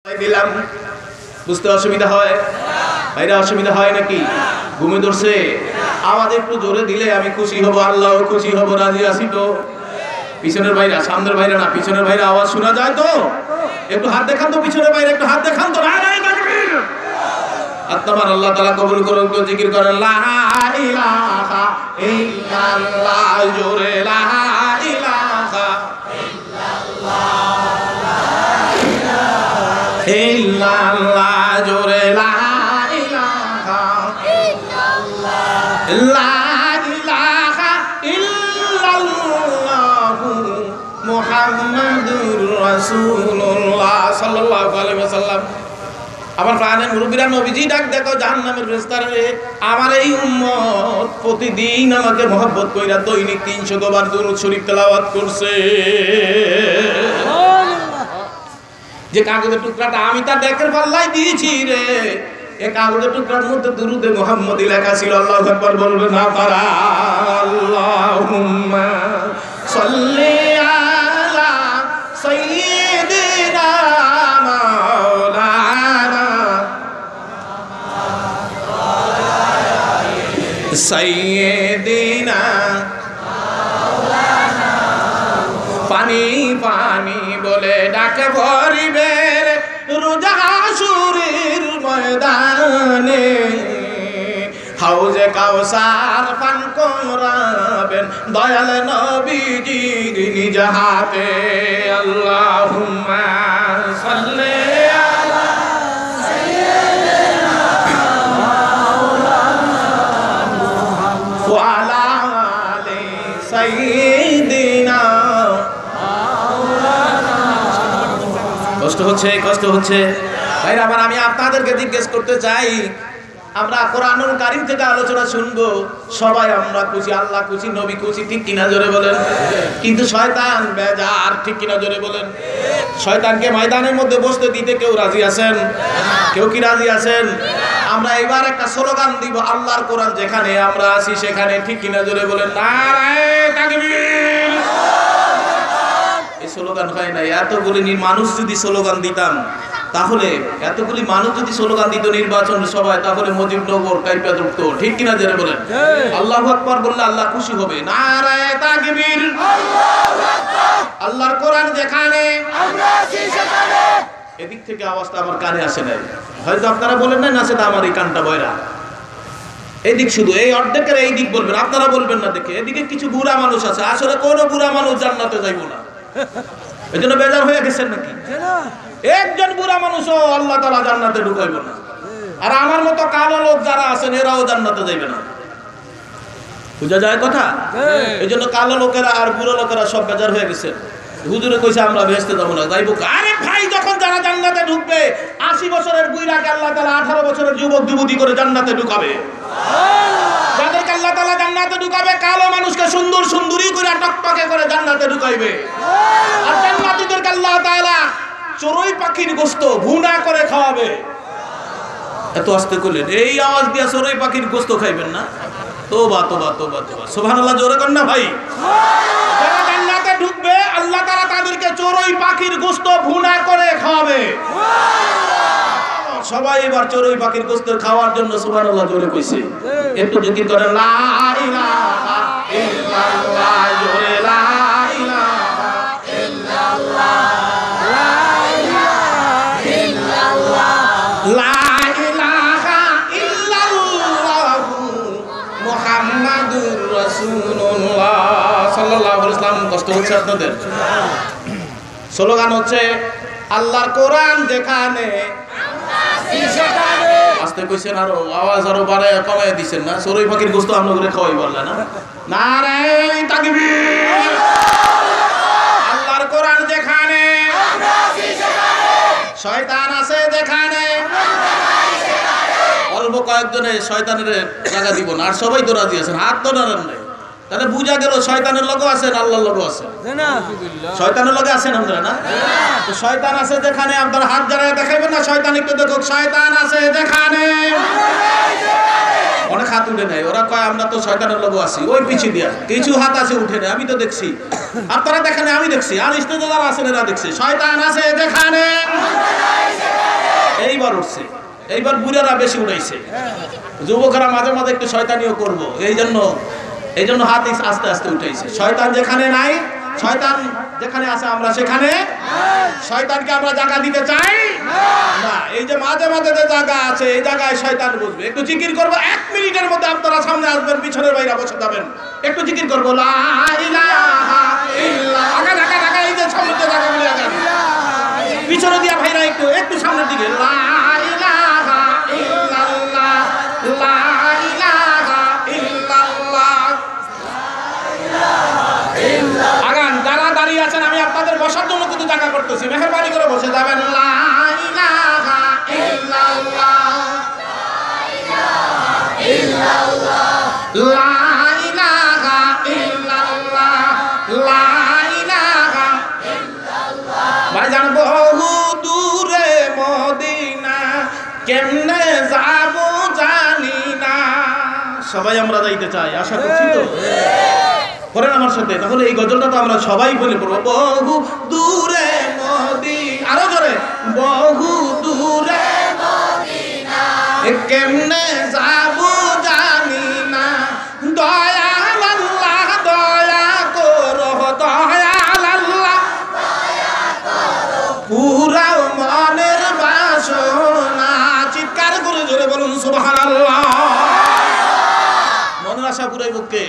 দিলাম বুঝতে অসুবিধা হয় ভাইরা, অসুবিধা হয় নাকি? ঘুমে ধরছে, আওয়াজ একটু জোরে দিলে আমি খুশি হব, আল্লাহ খুশি হব, রাজি আছি তো? পিছনের ভাইরা, সামনের ভাইরা না, পিছনের ভাইরা আওয়াজ শোনা যায় তো? একটু হাত দেখান তো, পিছনের ভাইরা একটু হাত দেখান তো। আত্মার আল্লাহ তাআলা কবুল করুন। তো জিকির করেন লা ইলাহা ইল্লাল্লাহ, জোরে লা ইলাহা ইল্লাল্লাহ, জোরে লা ইলাহা ইল্লাল্লাহ, লা ইলাহা ইল্লাল্লাহ মুহাম্মাদুর রাসূলুল্লাহ সাল্লাল্লাহু আলাইহি ওয়াসাল্লাম। আমার প্রাণের মুরব্বীরা, নবীজি ডাক দেখো জাহান্নামের ফেরেশতারে, আমার এই উম্মত প্রতিদিন আমাকে মহব্বত কইরা দৈনিক 300 বার দুরূদ শরীফ তেলাওয়াত করছে। যে কাগজের টুকরাটা আমি তার ডেকের পাল্লায় দিয়েছি রে, এই কাগজের টুকরার মধ্যে দুরূদে মুহাম্মদী লেখা ছিল। আল্লাহু আকবার বলবে না পারা? আল্লাহুম্মা সাল্লি আলা সাইয়্যিদিনা মাওলানা সাইয়্যিদিনা মাওলানা। পানি পানি বলে ডাকে ভরিবের রোজা হাসুরের ময়দানে, হাউজে কাউসার পান করাবেন দয়াল নবীজির নিজ হাতে। আল্লাহুম্মা সাল্লি আলা সাইয়্যিদিনা মাওলানা ওয়া আলা আলি সাইয়্যিদিনা। কষ্ট হচ্ছে, কষ্ট হচ্ছে ভাইরা আমার। আমি আপনাদেরকে জিজ্ঞেস করতে চাই, আমরা কোরআনুল কারীম থেকে আলোচনা শুনবো, সবাই আমরা খুশি, আল্লাহ খুশি, নবী খুশি, ঠিক কিনা জোরে বলেন? কিন্তু শয়তান বেজার, ঠিক কিনা জোরে বলেন? শয়তানকে ময়দানের মধ্যে বসতে দিতে কেউ রাজি আছেন? কেউ কি রাজি আছেন? আমরা এবার একটা স্লোগান দিব, আল্লাহর কোরআন যেখানে আমরা আছি সেখানে, ঠিক কিনা জোরে বলেন? নারায়ে তাকবীর। এই স্লোগান হয় না। এতগুলি মানুষ যদি স্লোগান দিতাম, তাহলে এতগুলি মানুষ যদি স্লোগান দিত নির্বাচন সভায়, তাহলে মুজিবনগর কাইপা উঠতো, ঠিক কিনা জোরে বলেন? আল্লাহু আকবার বললে আল্লাহ খুশি হবে। নারায়ে তাকবীর। আল্লাহু আকবার। আল্লাহর কোরআন যেখানে আমরা আছি সেখানে। এদিক থেকে আওয়াজটা আমার কানে আসে না, হয়তো আপনারা বলেন না, না সেটা আমার এই কানটা বয়রা। এইদিক শুধু এই অর্ধেকের এই দিক বলবেন, আপনারা বলবেন না দেখে। এদিকে কিছু বুড়া মানুষ আছে, আসলে কোনো বুড়া মানুষ জান্নাতে যাইবো না, এই জন্য বেজার হয়ে গেছেন নাকি? একজন বুড়া মানুষও আল্লাহ তাআলা জান্নাতে ঢুকাইবে না। আর আমার মতো কালো লোক যারা আছেন এরাও জান্নাতে যাইবে না। বুঝা যায় কথা? এই জন্য কালো লোকেরা আর বুড়ো লোকেরা সব বেজার হয়ে গেছে। হুজুরে কইছে আমরা বেহেশতে যাব না, যাইবো। আরে ভাই, যখন যারা জান্নাতে ঢুকবে 80 বছরের বুইড়াকে আল্লাহ তাআলা 18 বছরের যুবক যুবতী করে জান্নাতে ঢুকাবে। সুবহানাল্লাহ। যাদেরকে আল্লাহ তাআলা জান্নাতে ঢুকাবে, কালো মানুষকে সুন্দর সুন্দরী করে টকটকে করে জান্নাতে ঢুকাইবে। সুবহানাল্লাহ। আর জান্নাতীদেরকে আল্লাহ তাআলা চড়ুই পাখির গোশত ভুনা করে খাওয়াবে। এত আস্তে করলেন, এই আওয়াজ দিয়া চড়ুই পাখির গোশত খাইবেন না? তোবা তোবা তোবা তোবা, সুবহানাল্লাহ জোরে কর না ভাই। যারা জান্নাতে ঢুকবে আল্লাহ তাআলা তাদেরকে চড়ুই পাখির গোশত ভুনা করে খাওয়াবে। সবাই এবার চড়ুই পাখির গোশত খাওয়ার জন্য সুবহানাল্লাহ জোরে কইছে। একটু জিকির করেন লা ইলাহা ইল্লাল্লাহ, জোরে লা ইলাহা ইল্লাল্লাহ, লা ইলাহা ইল্লাল্লাহ মুহাম্মাদুর রাসূলুল্লাহ সাল্লাল্লাহু আলাইহি ওয়াসাল্লাম। কষ্ট হচ্ছে আপনাদের? স্লোগান হচ্ছে আল্লাহর কোরআন যেখানে আমরা আছি সেখানে। আস্তে কইছেন, আরো আওয়াজ আরো বাড়ায় কমায় দিছেন না? চড়ুই পাখির গোশত আমরা করে খাওয়াই বললেন না? নারায়ে তাকবীর। আল্লাহর কোরআন যেখানে আমরা আছি সেখানে, শয়তান আছে যেখানে আমরা নাই সেখানে। অল্প কয়েকজনে শয়তানের জায়গা দিব না, আর সবাই তো রাজি আছেন, হাত তো নাড়েন নাই। তাহলে বুঝা গেল শয়তানের লগও আছেন, আল্লাহর লগও আছেন। শয়তানের লগে আছেন আমরা না? তো শয়তান আছে যেখানে আপনার হাত জানায় দেখাইবেন না? শয়তান একটু দেখো, শয়তান আছে যেখানে। অনেক হাত উঠে নেয়, ওরা কয় আমরা তো শয়তানের লোক আছি, ওই পিছিয়ে দিয়া কিছু হাত আছে উঠে নেয়, আমি তো দেখছি। আপনারা দেখেন, আমি দেখছি, আর স্টেজে যারা আছেন এরা দেখছে। শয়তান আছে যেখানে এইবার উঠছে, এইবার বুড়ারা বেশি উঠাইছে, যুবকরা মাঝে মাঝে একটু শয়তানিও করবো, এই জন্য হাত আস্তে আস্তে উঠাইছে। শয়তান যেখানে নাই, শয়তান যেখানে আছে আমরা সেখানে, শয়তানকে আমরা জায়গা দিতে চাই না। এই যে মাঝে মাঝে যে জায়গা আছে এই জায়গায় শয়তান বসবে। একটু জিকির করবো, 1 মিনিটের মধ্যে আপনারা সামনে আসবেন, পিছনের বাইরে বসে যাবেন, একটু জিকির করবো লা ইলাহা ইল্লাল্লাহ। আগা ঢাকা ঢাকা, এই যে সামনের যে জায়গাগুলি আগে পিছনে দিয়া ভাইরা একটু সামনের দিকে, লা ইলাহা ইল্লাল্লাহ, লা ইলাহা ইল্লাল্লাহ। আগান যারা দাঁড়িয়ে আছেন, আমি আপনাদের বসার জন্য কিন্তু জায়গা করতেছি, মেহেরবানি করে বসে যাবেন। লা ইলাহা ইল্লাল্লাহ, লা ইলাহা ইল্লাল্লাহ, লা ইলাহা ইল্লাল্লাহ। ভাইজান বহু দূরে মদিনা, কেমনে যাবো জানি না। সবাই আমরা যাইতে চাই, আশা করছি তো করেন আমার সাথে। তাহলে এই গজলটা তো আমরা সবাই বলে পড়বো, বহু দূরে মদিনা, আরো জোরে, বহু দূরে মদিনা, কেমনে যাবো জানি না। দয়াল আল্লাহ দয়া করো, দয়াল আল্লাহ দয়া করো, পুরাও মনের বাসনা। চিৎকার করে জোরে বলুন সুবহানাল্লাহ। মনের আশা পুরাই বুকে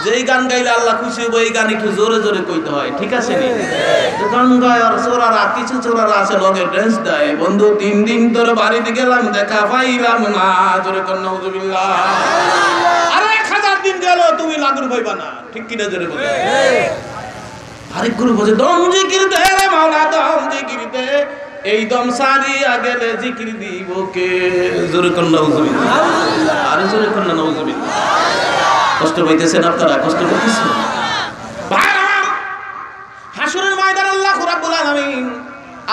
যেই গান গাইলে আল্লাহ খুশি হবো, এই গান একটু জোরে জোরে কইতে হয়, ঠিক আছে নি? গান গায় আর চোরারা, কিছু চোরারা আছে লগে ড্রেস দেয়, বন্ধু 3 দিন তোর বাড়িতে গেলাম দেখা পাইলাম না, জোরে কর নাউজুবিল্লাহ। আর 1000 দিন গেল তুমি লাগুর পাইবা না, ঠিক কিনা জোরে বলে। আরেক গুরু বলে দম জিকির দে রে মাওলা, দম জিকির দে, এই দম সারিয়া গেলে জিকির দিব কে, জোরে কর নাউজুবিল্লাহ। আরে জোরে কর নাউজুবিল্লাহ। কষ্ট পাইতেছেন আপনারা, কষ্ট করতেছেন ভাইরা। হাসরের ময়দানে আল্লাহ রাব্বুল আলামিন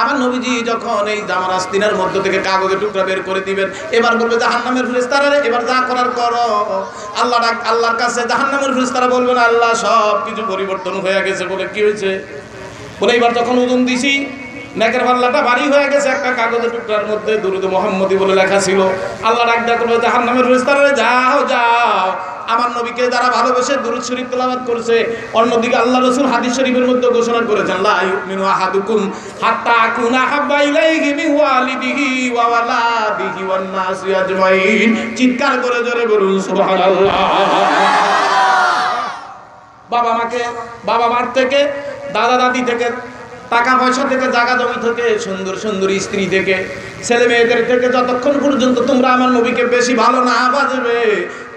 আমার নবীজি যখন এই জামারাস্তিনার মধ্য থেকে কাগজের টুকরা বের করে দিবেন, এবার বলবে জাহান্নামের ফেরেশতারা রে, এবার যা করার করো। আল্লাহর কাছে জাহান্নামের ফেরেশতারা বলবেন, আল্লাহ সব কিছু পরিবর্তন হয়ে গেছে। বলে কি হয়েছে? বলে এবার যখন ওজন দিছি, নেকের পাল্লাটা ভারী হয়ে গেছে, একটা কাগজের টুকরার মধ্যে দুরূদ মুহাম্মদী বলে লেখা ছিল। আল্লাহ ডাক দেয়া করবে, জাহান্নামের ফেরেশতারা রে, যাও যাও, আমার নবীকে যারা ভালোবেসে দুরূদ শরীফ তেলাওয়াত করেছে। অন্যদিকে আল্লাহ রাসূল হাদিস শরীফের মধ্যে ঘোষণা করেছেন, লা ইউমিনু আহাদুকুম হাত্তা আকুনা হাব্বা ইলাইহি মিন ওয়ালিদিহি ওয়া ওয়ালাদিহি ওয়ান নাসি আজমাইন। চিৎকার করে জোরে বলুন সুবহানাল্লাহ। বাবা মার থেকে, দাদা দাদি থেকে, টাকা পয়সা থেকে, জায়গা জমি থেকে, সুন্দর সুন্দর স্ত্রী থেকে, ছেলে মেয়েদের থেকে, যতক্ষণ পর্যন্ত তোমরা আমার নবীকে বেশি ভালো না বাজবে,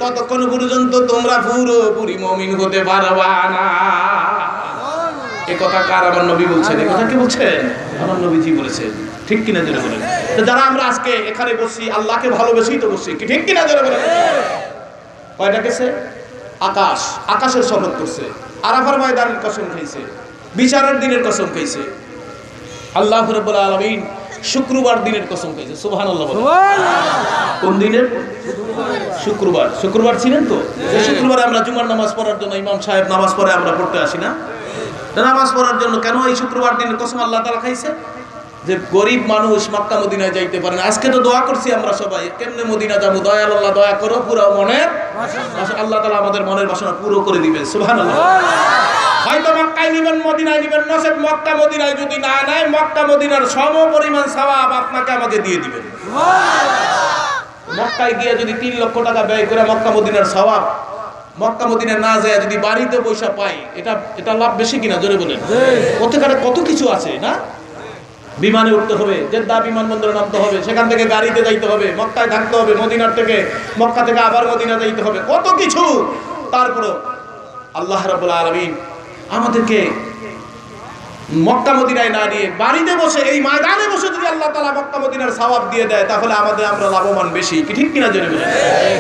ততক্ষণ পর্যন্ত তোমরা পুরোপুরি মুমিন হতে পারবা না। এ কথা কার? আমার নবী বলছেন। এ কথা কি বলছেন? আমার নবীজি বলেছেন, ঠিক কিনা জোরে বলেন। তো যারা আমরা আজকে এখানে বসছি, আল্লাহকে ভালোবেসেই তো বসছি, ঠিক কিনা জোরে বলেন। কয়টা গেছে? আকাশের শপথ করছে, আরাফার ময়দানের কসম খাইছে, বিচারের দিনের কসম খাইছে, আল্লাহ রাব্বুল আলামিন শুক্রবার দিনের কসম খাইছে। সুবহানাল্লাহ। কোন দিনের? শুক্রবার। শুক্রবার ছিলেন তো? শুক্রবারে আমরা জুমার নামাজ পড়ার জন্য ইমাম সাহেব নামাজ পড়ে আমরা পড়তে আসি না? নামাজ পড়ার জন্য কেন এই শুক্রবার দিনের কসম আল্লাহ তাআলা খাইছে? যে গরিব মানুষ মক্কা মদিনায় যাইতে পারে না। আজকে তো দোয়া করছি আমরা সবাই, কেমনে মদিনা যাবো? দয়াল আল্লাহ দয়া করো, পুরো মনের আল্লাহ তাআলা আমাদের মনের বাসনা পুরো করে দিবেন। সুবহানাল্লাহ। হয়তো মক্কায় নিবেন, মদিনায় নিবেন, নসেব মক্কা মদিনায় যদি না নেয়, মক্কা মদিনার সম পরিমাণ সওয়াব আপনাকে আমাকে দিয়ে দিবেন। মক্কায় গিয়ে যদি 3 লক্ষ টাকা ব্যয় করে মক্কা মদিনার সওয়াব মক্কা মদিনায় না যায় যদি বাড়িতে পয়সা পাই, এটা লাভ বেশি কিনা জোরে বলেন। ওখানে কত কিছু আছে না? বিমানে উঠতে হবে, জেদ্দা বিমানবন্দরে নামতে হবে, সেখান থেকে গাড়িতে যাইতে হবে, মক্কায় থাকতে হবে, মক্কা থেকে আবার মদিনা যাইতে হবে, কত কিছু। তারপরে আল্লাহ রাব্বুল আলামিন আমাদেরকে মক্কা মদিনায় না নিয়ে বাড়িতে বসে, এই ময়দানে বসে যদি আল্লাহ তাআলা মক্কা মদিনার সওয়াব দিয়ে দেয়, তাহলে আমরা লাভবান বেশি, কি ঠিক কিনা জেনে বলেন।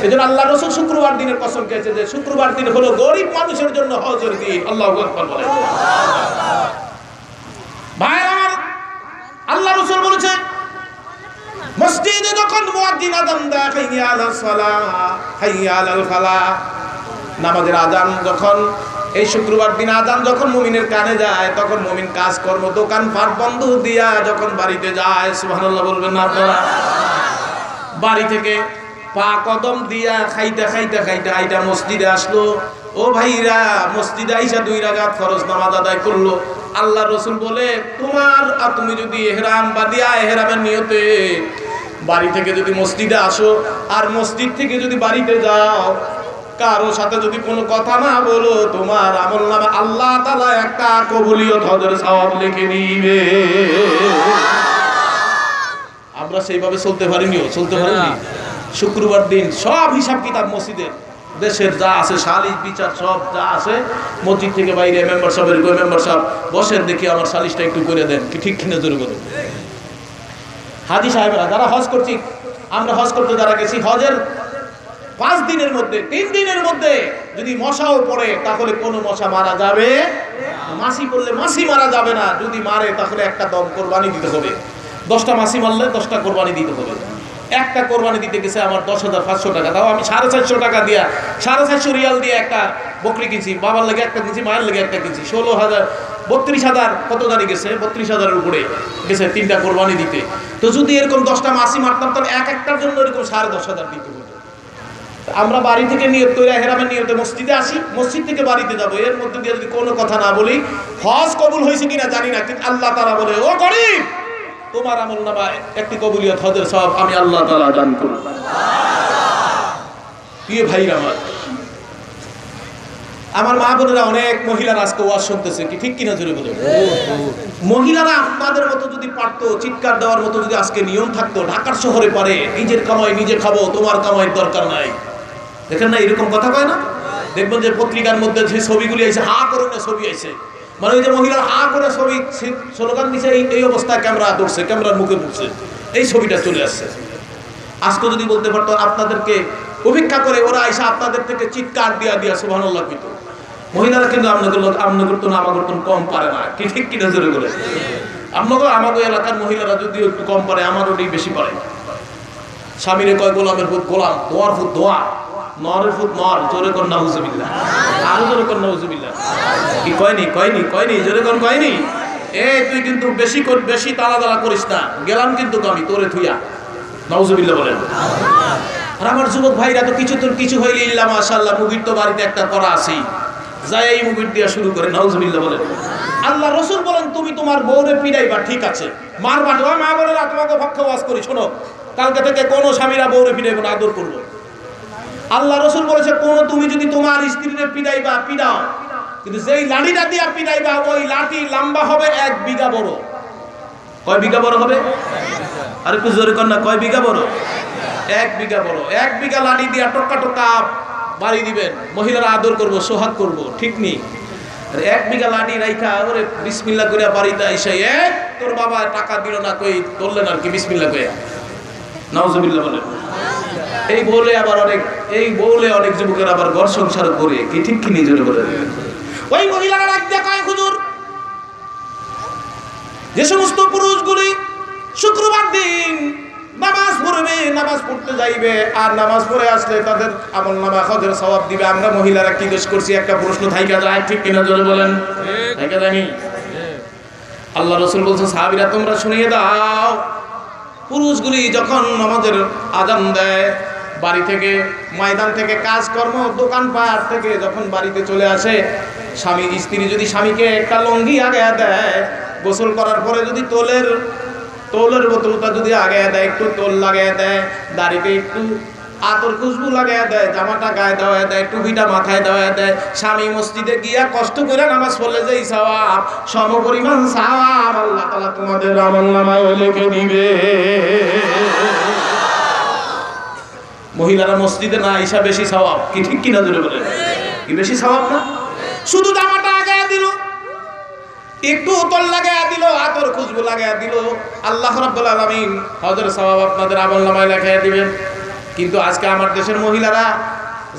এজন্য আল্লাহ রাসূল শুক্রবার দিনের কসম খেয়েছে যে শুক্রবার দিন হলো গরিব মানুষের জন্য হজের দিন। আল্লাহু আকবার বলেন। ভাইরা, আল্লাহ রাসূল বলেছেন, মসজিদে যখন মুয়াজ্জিন আযান দেয়, হাইয়া আলাস সালাহ হাইয়া আলাল ফালাহ, নামাজের আযান যখন এই শুক্রবার দিন আজান যখন মুমিনের কানে যায় তখন মুমিন কাজকর্ম দোকান পাট বন্ধ দিয়া যখন বাড়িতে যায়, সুবহানাল্লাহ বলবেন না আপনারা? বাড়ি থেকে পা কদম দিয়া খাইতে খাইতে খাইতে আইটা মসজিদে আসলো। ও ভাইরা, মসজিদে আইসা 2 রাকাত ফরজ নামাজ আদায় করলো। আল্লাহ রসুল বলে তুমি যদি এহরাম বাঁধিয়া এহরামের নিয়তে বাড়ি থেকে যদি মসজিদে আসো আর মসজিদ থেকে যদি বাড়িতে যাও, কারো সাথে যদি কোনো কথা না বলো, তোমার আমলনামা আল্লাহ তাআলা একটা কবুলিয়ত হজের সওয়াব লিখে দিবে। আমরা সেইভাবে চলতে পারিনি। শুক্রবার দিন সব হিসাব কিতাব মসজিদের, দেশের যা আছে সালিশ বিচার সব যা আছে মসজিদ থেকে বাইরে মেম্বার সাহেবের কই মেম্বার সাহেব বসেন, দেখি আমার সালিশটা একটু করে দেন, কি ঠিক কিনা জোরে বলেন। হাজি সাহেবরা যারা হজ করছি, আমরা হজ করতে যারা গেছি, হজের 5 দিনের মধ্যে 3 দিনের মধ্যে যদি মশাও পড়ে তাহলে কোনো মশা মারা যাবে, মাছি পড়লে মাছি মারা যাবে না, যদি মারে তাহলে একটা দম কোরবানি দিতে হবে। 10টা মাছি মারলে 10টা কোরবানি দিতে হবে। একটা কোরবানি দিতে গেছে আমার 10,500 টাকা, তাও আমি 450 টাকা দিয়া 450 রিয়াল দিয়ে একটা বকরি কিনছি, বাবার লাগে একটা কিনছি, মায়ের লাগে একটা কিনছি, 16,000 32,000 কত জানি গেছে, 32,000-এর উপরে গেছে 3টা কোরবানি দিতে। তো যদি এরকম 10টা মাছি মারতাম তাহলে এক একটার জন্য এরকম 10,500 দিতে হতো। আমরা বাড়ি থেকে নিয়ত করে এহরামের নিয়তে মসজিদে আসি, মসজিদ থেকে বাড়িতে যাবো, এর মধ্যে দিয়ে যদি কোনো কথা না বলি, হজ কবুল হয়েছে কিনা জানি না, কিন্তু আল্লাহ তাআলা বলে, ও গরীব, তোমার আমলনামায় একটি কবুলিয়ত হজের সওয়াব আমি আল্লাহ তাআলা দান করব। প্রিয় ভাইরা আমার মা বোনেরা, অনেক মহিলারা আজকে ওয়াজ শুনতেছে, কি ঠিক কিনা জোরে বলে? মহিলারা আপনাদের মতো যদি পারতো, চিৎকার দেওয়ার মতো যদি আজকে নিয়ম থাকতো, ঢাকার শহরে পারে নিজের কামাই নিজে খাবো, তোমার কামাইয়ের দরকার নাই, দেখেন না এরকম কথা কয় না? দেখবেন যে পত্রিকার মধ্যে যে ছবিগুলি আইছে, হা করে না ছবি আইছে, মানে ওই যে মহিলার হা করে ছবি স্লোগান দিছে, এই অবস্থায় ক্যামেরা ধরছে, ক্যামেরার মুখে পড়ছে, এই ছবিটা চলে আসছে। আজকে যদি বলতে পারতো আপনাদেরকে উপেক্ষা করে ওরা আইসা আপনাদের থেকে চিৎকার দিয়া দিয়া সুবহানাল্লাহ কইত। মহিলারা কিন্তু আমনে করতো না, আমার করতো কম পারে না, কি ঠিক কিনা জোরে বলে? আমাকে এলাকার মহিলারা যদিও একটু কম পারে, আমার ওটাই বেশি পারে। স্বামীরে কয় গোলামের ফুট গোলাম, দোয়ার ফুট দোয়া, নরের ফুট নর, জোরে কর নাউজুবিল্লাহ, আরো জোরে কর নাউজুবিল্লাহ। কি কয়নি জোরে কর কয়নি? তুই কিন্তু বেশি তালা করিস না, গেলাম কিন্তু আমি তোরে থুইয়া, নাউজুবিল্লাহ বলেন। আর আমার যুবক ভাইরা তো কিছু হইলে ইল্লা মাশাআল্লাহ, মুগির তো বাড়িতে একটা করা আছেই, যাই এই মুগির দিয়া শুরু করে, নাউজুবিল্লাহ বলেন। আল্লাহ রাসূল বলেন, তুমি তোমার বউরে পিড়াইবা, ঠিক আছে, মারবা না। মা বলেরা তোমাকে পক্ষে ওয়াজ করি, শোনো, কালকে থেকে কোনো স্বামীরা বউরে পিড়াইবো না, আদর করবো। আল্লাহ রাসূল বলেছে, তুমি যদি তোমার স্ত্রীরে পিড়াইবা, পিড়াও, কিন্তু যেই লাঠিটা দিয়া পিড়াইবা ওই লাঠি লম্বা হবে 1 বিঘা বড়। কয় বিঘা বড় হবে? আর একটু জোরে কর না, কয় বিঘা বড়? 1 বিঘা বড়। 1 বিঘা লাঠি দিয়া টোকা বাড়ি দিবেন, মহিলারা আদর করবো, সোহাগ করবো, ঠিক নেই? 1 বিঘা লাঠি রাইখা ওরে বিসমিল্লাহ করে বাড়িতে আইসা, তোর বাবা টাকা দিল না, কই ধরলেন আর কি, বিসমিল্লাহ কইয়া, নাউজুবিল্লাহ বলেন। এই বলে অনেক যুবকের আবার ঘর সংসার করে, কি ঠিক কি নিজের বলে। ওই মহিলারা রাখ দেখায় হুজুর, যে সমস্ত পুরুষগুলি শুক্রবার দিন নামাজ পড়বে, নামাজ পড়তে যাইবে, আর নামাজ পড়ে আসলে তাদের আমলনামা হজের সওয়াব দিবে, আমরা মহিলারা কি দোষ করছি? একটা প্রশ্ন থাইকা যায়, ঠিক কিনা জোরে বলেন? থাইকা জানি। আল্লাহ রাসূল বলছে, সাহাবীরা তোমরা শুনিয়ে দাও, পুরুষগুলি যখন আমাদের আজান দেয়, বাড়ি থেকে, ময়দান থেকে, কাজকর্ম, দোকানপাট থেকে যখন বাড়িতে চলে আসে, স্ত্রী যদি স্বামীকে একটা লঙ্গি আগে দেয়, গোসল করার পরে যদি তোলের বোতলটা যদি আগে দেয়, একটু তোল লাগিয়ে দেয়, দাড়িতে একটু আতর খুশবু লাগিয়ে দেয়, জামাটা গায়ে দেওয়া দেয়, টুপিটা মাথায় দেওয়া দেয়, স্বামী মসজিদে গিয়া কষ্ট করে নামাজ পড়লে যেই সওয়াব, সমপরিমাণ সওয়াব আল্লাহ তাআলা তোমাদের আমলনামায় লিখে দিবে। মহিলারা মসজিদে না আইসা বেশি সওয়াব, কি ঠিক কিনা জোরে বলেন? কি বেশি সওয়াব না? শুধু জামাটা আগায়া দিল, একটু উতল লাগায়া দিল, আতর খুশবু লাগায়া দিল, আল্লাহ রাব্বুল আলামিন হজের সওয়াব আপনাদের আমলনামায় লিখে দিবেন। কিন্তু আজকে আমার দেশের মহিলারা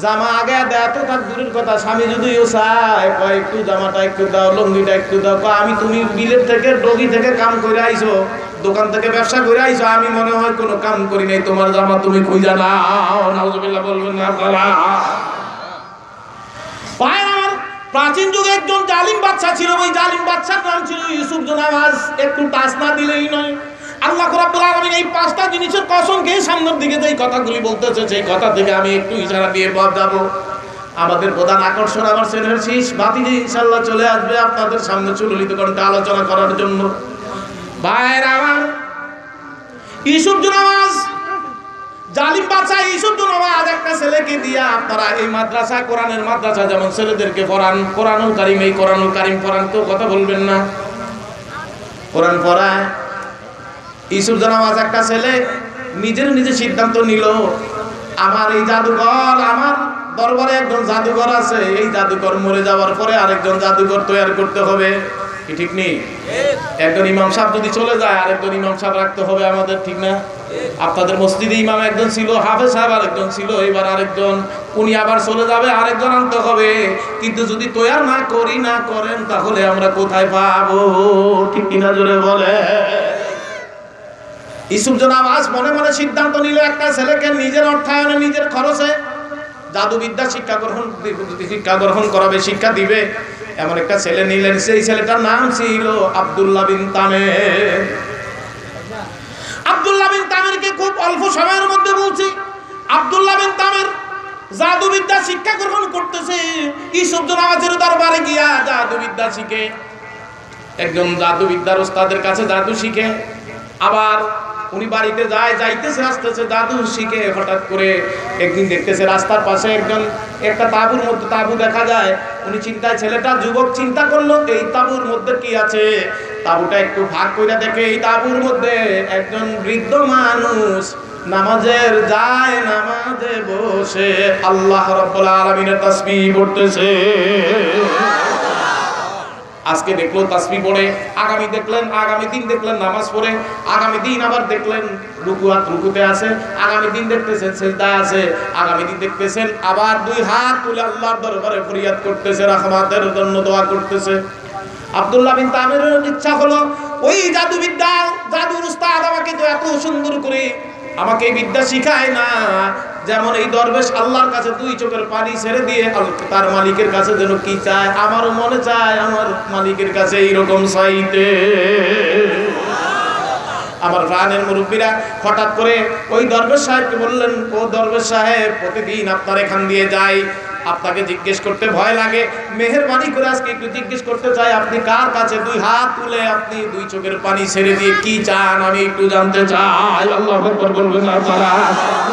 জামা আগায়া দেয় তো তার দূরের কথা, স্বামী যদিও চায়, কয় একটু জামাটা একটু দাও, লঙ্গিটা একটু দাও, আমি তুমি বিলের থেকে ডগি থেকে কাম করে আইছো, দোকান থেকে ব্যবসা করে আইছো, আমি মনে হয় কোনো কাম করি নাই, তোমার জামা তুমি খুঁজা নাও। নাউজুবিল্লাহ বলবেন না আপনারা? প্রাচীন যুগে একজন জালিম বাদশা ছিল, ওই জালিম বাদশার নাম ছিল ইউসুফ জুনাওয়াজ। একটু টাচ না দিলেই নয়। আল্লাহ রাব্বুল আলামিন এই 5টা জিনিসের কসম খেয়ে সামনের দিকে যেই কথাগুলি বলতেছে, সেই কথা থেকে আমি একটু ইশারা দিয়ে যাব। আমাদের প্রধান আকর্ষণ আমার ছেলের শীষ বাতিজি ইনশাআল্লাহ চলে আসবে আপনাদের সামনে চুললিত কণ্ঠে আলোচনা করার জন্য। ভাইরা আমার, ইউসুফ জুনাওয়াজ, জালিম বাদশা ইউসুফ জুনাওয়াজ একটা ছেলেকে দিয়া আপনারা এই মাদ্রাসা, কোরআনের মাদ্রাসা যেমন ছেলেদেরকে পড়ান, কোরআনুল কারীম, এই কোরআনুল কারীম পড়ান, তো কথা বলবেন না, কোরআন পড়ায়। ইউসুফ জুনাওয়াজ একটা ছেলে নিজে সিদ্ধান্ত নিল, আমার এই জাদুঘর, আমার দরবারে একজন জাদুঘর আছে, এই জাদুঘর মরে যাওয়ার পরে আরেকজন জাদুঘর তৈরি করতে হবে। কি ঠিক নেই? একজন ইমাম সাহেব যদি চলে যায় আরেকজন ইমাম সাহেব রাখতে হবে আমাদের, ঠিক না? আপনাদের মসজিদে ইমাম একজন ছিল, হাফেজ সাহেব আরেকজন ছিল, এবার আরেকজন, উনি আবার চলে যাবে, আরেকজন আনতে হবে। কিন্তু যদি তৈরি না করি, না করেন, তাহলে আমরা কোথায় পাবো? ঠিক কিনা জোরে বলে। ইউসুফ জুনাওয়াজ মনে মনে সিদ্ধান্ত নিল, একটা ছেলেকে নিজের অর্থায়নে, নিজের খরচে জাদুবিদ্যা শিক্ষা গ্রহণ করাবে, শিক্ষা দিবে, এমন একটা ছেলে নিলেন। সেই ছেলেটার নাম ছিল আব্দুল্লাহ বিন তামের। আব্দুল্লাহ বিন তামেরকে খুব অল্প সময়ের মধ্যে বলছি, আব্দুল্লাহ বিন তামের জাদুবিদ্যা শিক্ষা গ্রহণ করতেছে। ইউসুফ জুনাওয়াজের দরবারে গিয়া জাদুবিদ্যা শিখে, একজন জাদুবিদ্যার ওস্তাদের কাছে জাদু শিখে, আবার উনি বাড়িতে যাইতেছে আসতেছে জাদু শিখে। হঠাৎ করে একদিন দেখতেছে রাস্তার পাশে একটা তাঁবুর মধ্যে তাঁবু দেখা যায়। উনি চিন্তায়, ছেলেটা যুবক চিন্তা করলো এই তাঁবুর মধ্যে কি আছে। তাঁবুটা একটু ভাগ করে দেখে এই তাঁবুর মধ্যে একজন বৃদ্ধ মানুষ নামাজের নামাজে বসে আল্লাহ রাব্বুল আলামিনের তাসবিহ পড়তেছে। আজকে দেখলো তাসবিহ পড়ে, আগামী দিন দেখলেন নামাজ পড়ে, আগামী দিন আবার দেখলেন রুকুতে আছে, আগামী দিন দেখতেছেন সিজদায় আছে, আগামী দিন দেখতেছেন আবার 2 হাত তুলে আল্লাহর দরবারে ফরিয়াদ করতেছে, রাহমাতের জন্য দোয়া করতেছে। আব্দুল্লাহ বিন তামিরের ইচ্ছা হলো, ওই জাদুর উস্তাদ আমাকে তো এত সুন্দর করে আমাকে বিদ্যা শিখায় না, যেমন এই দরবেশ আল্লাহর কাছে 2 চোখের পানি ছেড়ে দিয়ে তার মালিকের কাছে যেন কি চায়, আমারও মনে চায় আমার মালিকের কাছে এইরকম চাইতে। আমার প্রাণের মুরব্বীরা হঠাৎ করে ওই দরবেশ সাহেবকে বললেন, ও দরবেশ সাহেব, প্রতিদিন আপনার এখান দিয়ে যাই, আপনাকে জিজ্ঞেস করতে ভয় লাগে, মেহেরবানি করে আজকে একটু জিজ্ঞেস করতে চাই, আপনি কার কাছে 2 হাত তুলে আপনি 2 চোখের পানি ছেড়ে দিয়ে কি চান আমি একটু জানতে চাই। আল্লাহু আকবার বলবেন আপনারা,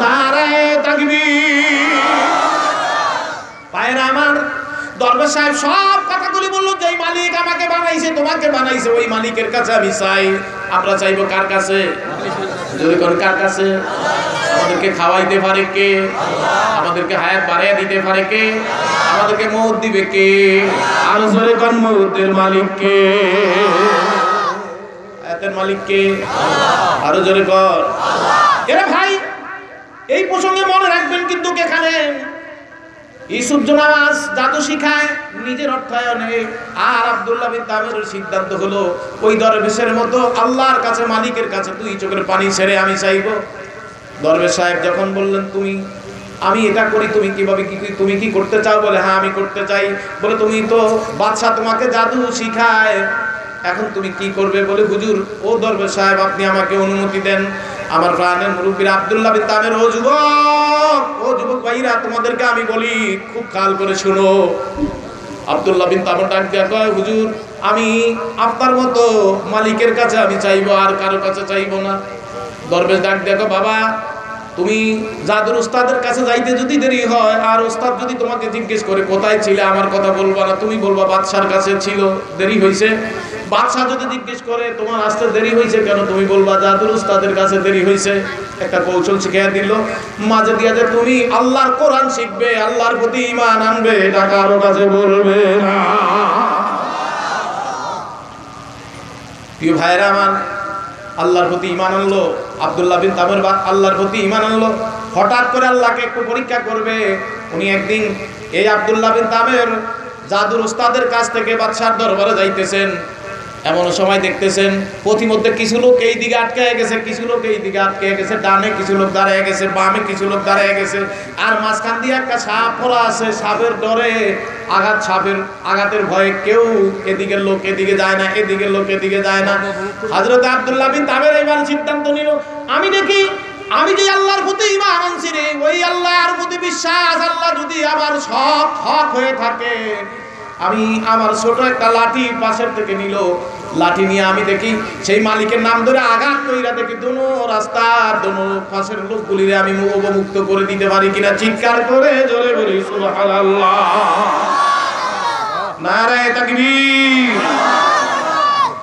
নারে তাকবীর। ভাইরা আমার, দরবেশ সাহেব সব কথাগুলি বলল, যে মালিক আমাকে বানাইছে, তোমাকে বানাইছে, ওই মালিকের কাছে আমি চাই। আমরা চাইবো কার কাছে? যদি কোন কার কাছে? আমাদেরকে খাওয়াইতে পারে কে? আমাদেরকে হায়াত বাড়াইয়া দিতে পারে কে? আমাদেরকে মৌত দিবে কে? আর জোরে কোন মৌতের মালিক কে? হায়াতের মালিক কে? আরো জোরে কর। এরা ভাই, এই প্রসঙ্গে মনে রাখবেন কিন্তু এখানে ইউসুফ জুনাওয়াজ জাদু শিখায় নিজের অর্থায়নে, আর আব্দুল্লাহ বিন তামিরের সিদ্ধান্ত হলো ওই দরবেশের মতো আল্লাহর কাছে, মালিকের কাছে 2 চোখের পানি ছেড়ে আমি চাইবো। দরবেশ সাহেব যখন বললেন, আমি এটা করি, তুমি কি করতে চাও? বলে, হ্যাঁ আমি করতে চাই। বলে, তুমি তো বাদশা তোমাকে জাদু শিখায়, এখন তুমি কি করবে? বলে, হুজুর, ও দরবেশ সাহেব আপনি আমাকে অনুমতি দেন। আমার প্রাণের মুরব্বীরা আব্দুল্লাহ বিন তামির, ও যুবক ভাইরা, তোমাদেরকে আমি বলি, খুব খেয়াল করে শুনো। আব্দুল্লাহ বিন তামির ডাক দিয়া কয়, হুজুর, আমি আপনার মতো মালিকের কাছে আমি চাইবো, আর কারো কাছে চাইবো না। দরবেশ ডাক দিয়া কয়, বাবা, তুমি জাদুর উস্তাদের কাছে যাইতে যদি দেরি হয়, আর উস্তাদ যদি তোমাকে জিজ্ঞেস করে কোথায় ছিলে, আমার কথা বলবা না, তুমি বলবা বাদশার কাছে ছিল, দেরি হয়েছে। বাদশা যদি জিজ্ঞেস করে তোমার আসতে দেরি হয়েছে কেন, তুমি বলবা জাদুর উস্তাদের কাছে দেরি হয়েছে। একটা কৌশল শিখিয়ে দিল মাঝে দিয়া, যে তুমি আল্লাহর কোরআন শিখবে, আল্লাহর প্রতি ঈমান আনবে, এটা কারো কাছে বলবে না। প্রিয় ভাইরা আমার, আল্লাহর প্রতি ঈমান আনলো আব্দুল্লাহ বিন তামির, আল্লাহর প্রতি ঈমান আনলো। হঠাৎ করে আল্লাহকে একটু পরীক্ষা করবে। উনি একদিন এই আব্দুল্লাহ বিন তামির জাদুর উস্তাদের কাছ থেকে বাদশার দরবারে যাইতেছেন। এমন সময় দেখতেছেন পথিমধ্যে কিছু লোক এই দিকে আটকে গেছে, কিছু লোক এই দিকে আটকে গেছে, ডানে কিছু লোক দাঁড়িয়ে গেছে, বামে কিছু লোক দাঁড়িয়ে গেছে, আর মাঝখান দিয়ে একটা সাপ পড়া আছে। সাপের ডরে সাপের আঘাতের ভয়ে কেউ এদিকের লোক এদিকে যায় না, এদিকের লোক এদিকে যায় না। হযরত আব্দুল্লাহ বিন তামের এবার সিদ্ধান্ত নিল, আমি যে আল্লাহর প্রতি ঈমান আনছি রে, ওই আল্লাহর প্রতি বিশ্বাস, আল্লাহ যদি আমার সব হক হয়ে থাকে, আমি আমার ছোট একটা লাঠি পাশের থেকে নিল, লাঠি নিয়ে আমি দেখি সেই মালিকের নাম ধরে আঘাত কইরা দেখি দোনো রাস্তার দোনো পাশের লোকগুলিরে আমি অবমুক্ত করে দিতে পারি কিনা। চিৎকার করে জোরে বলি সুবহানাল্লাহ, নারে তাকবীর।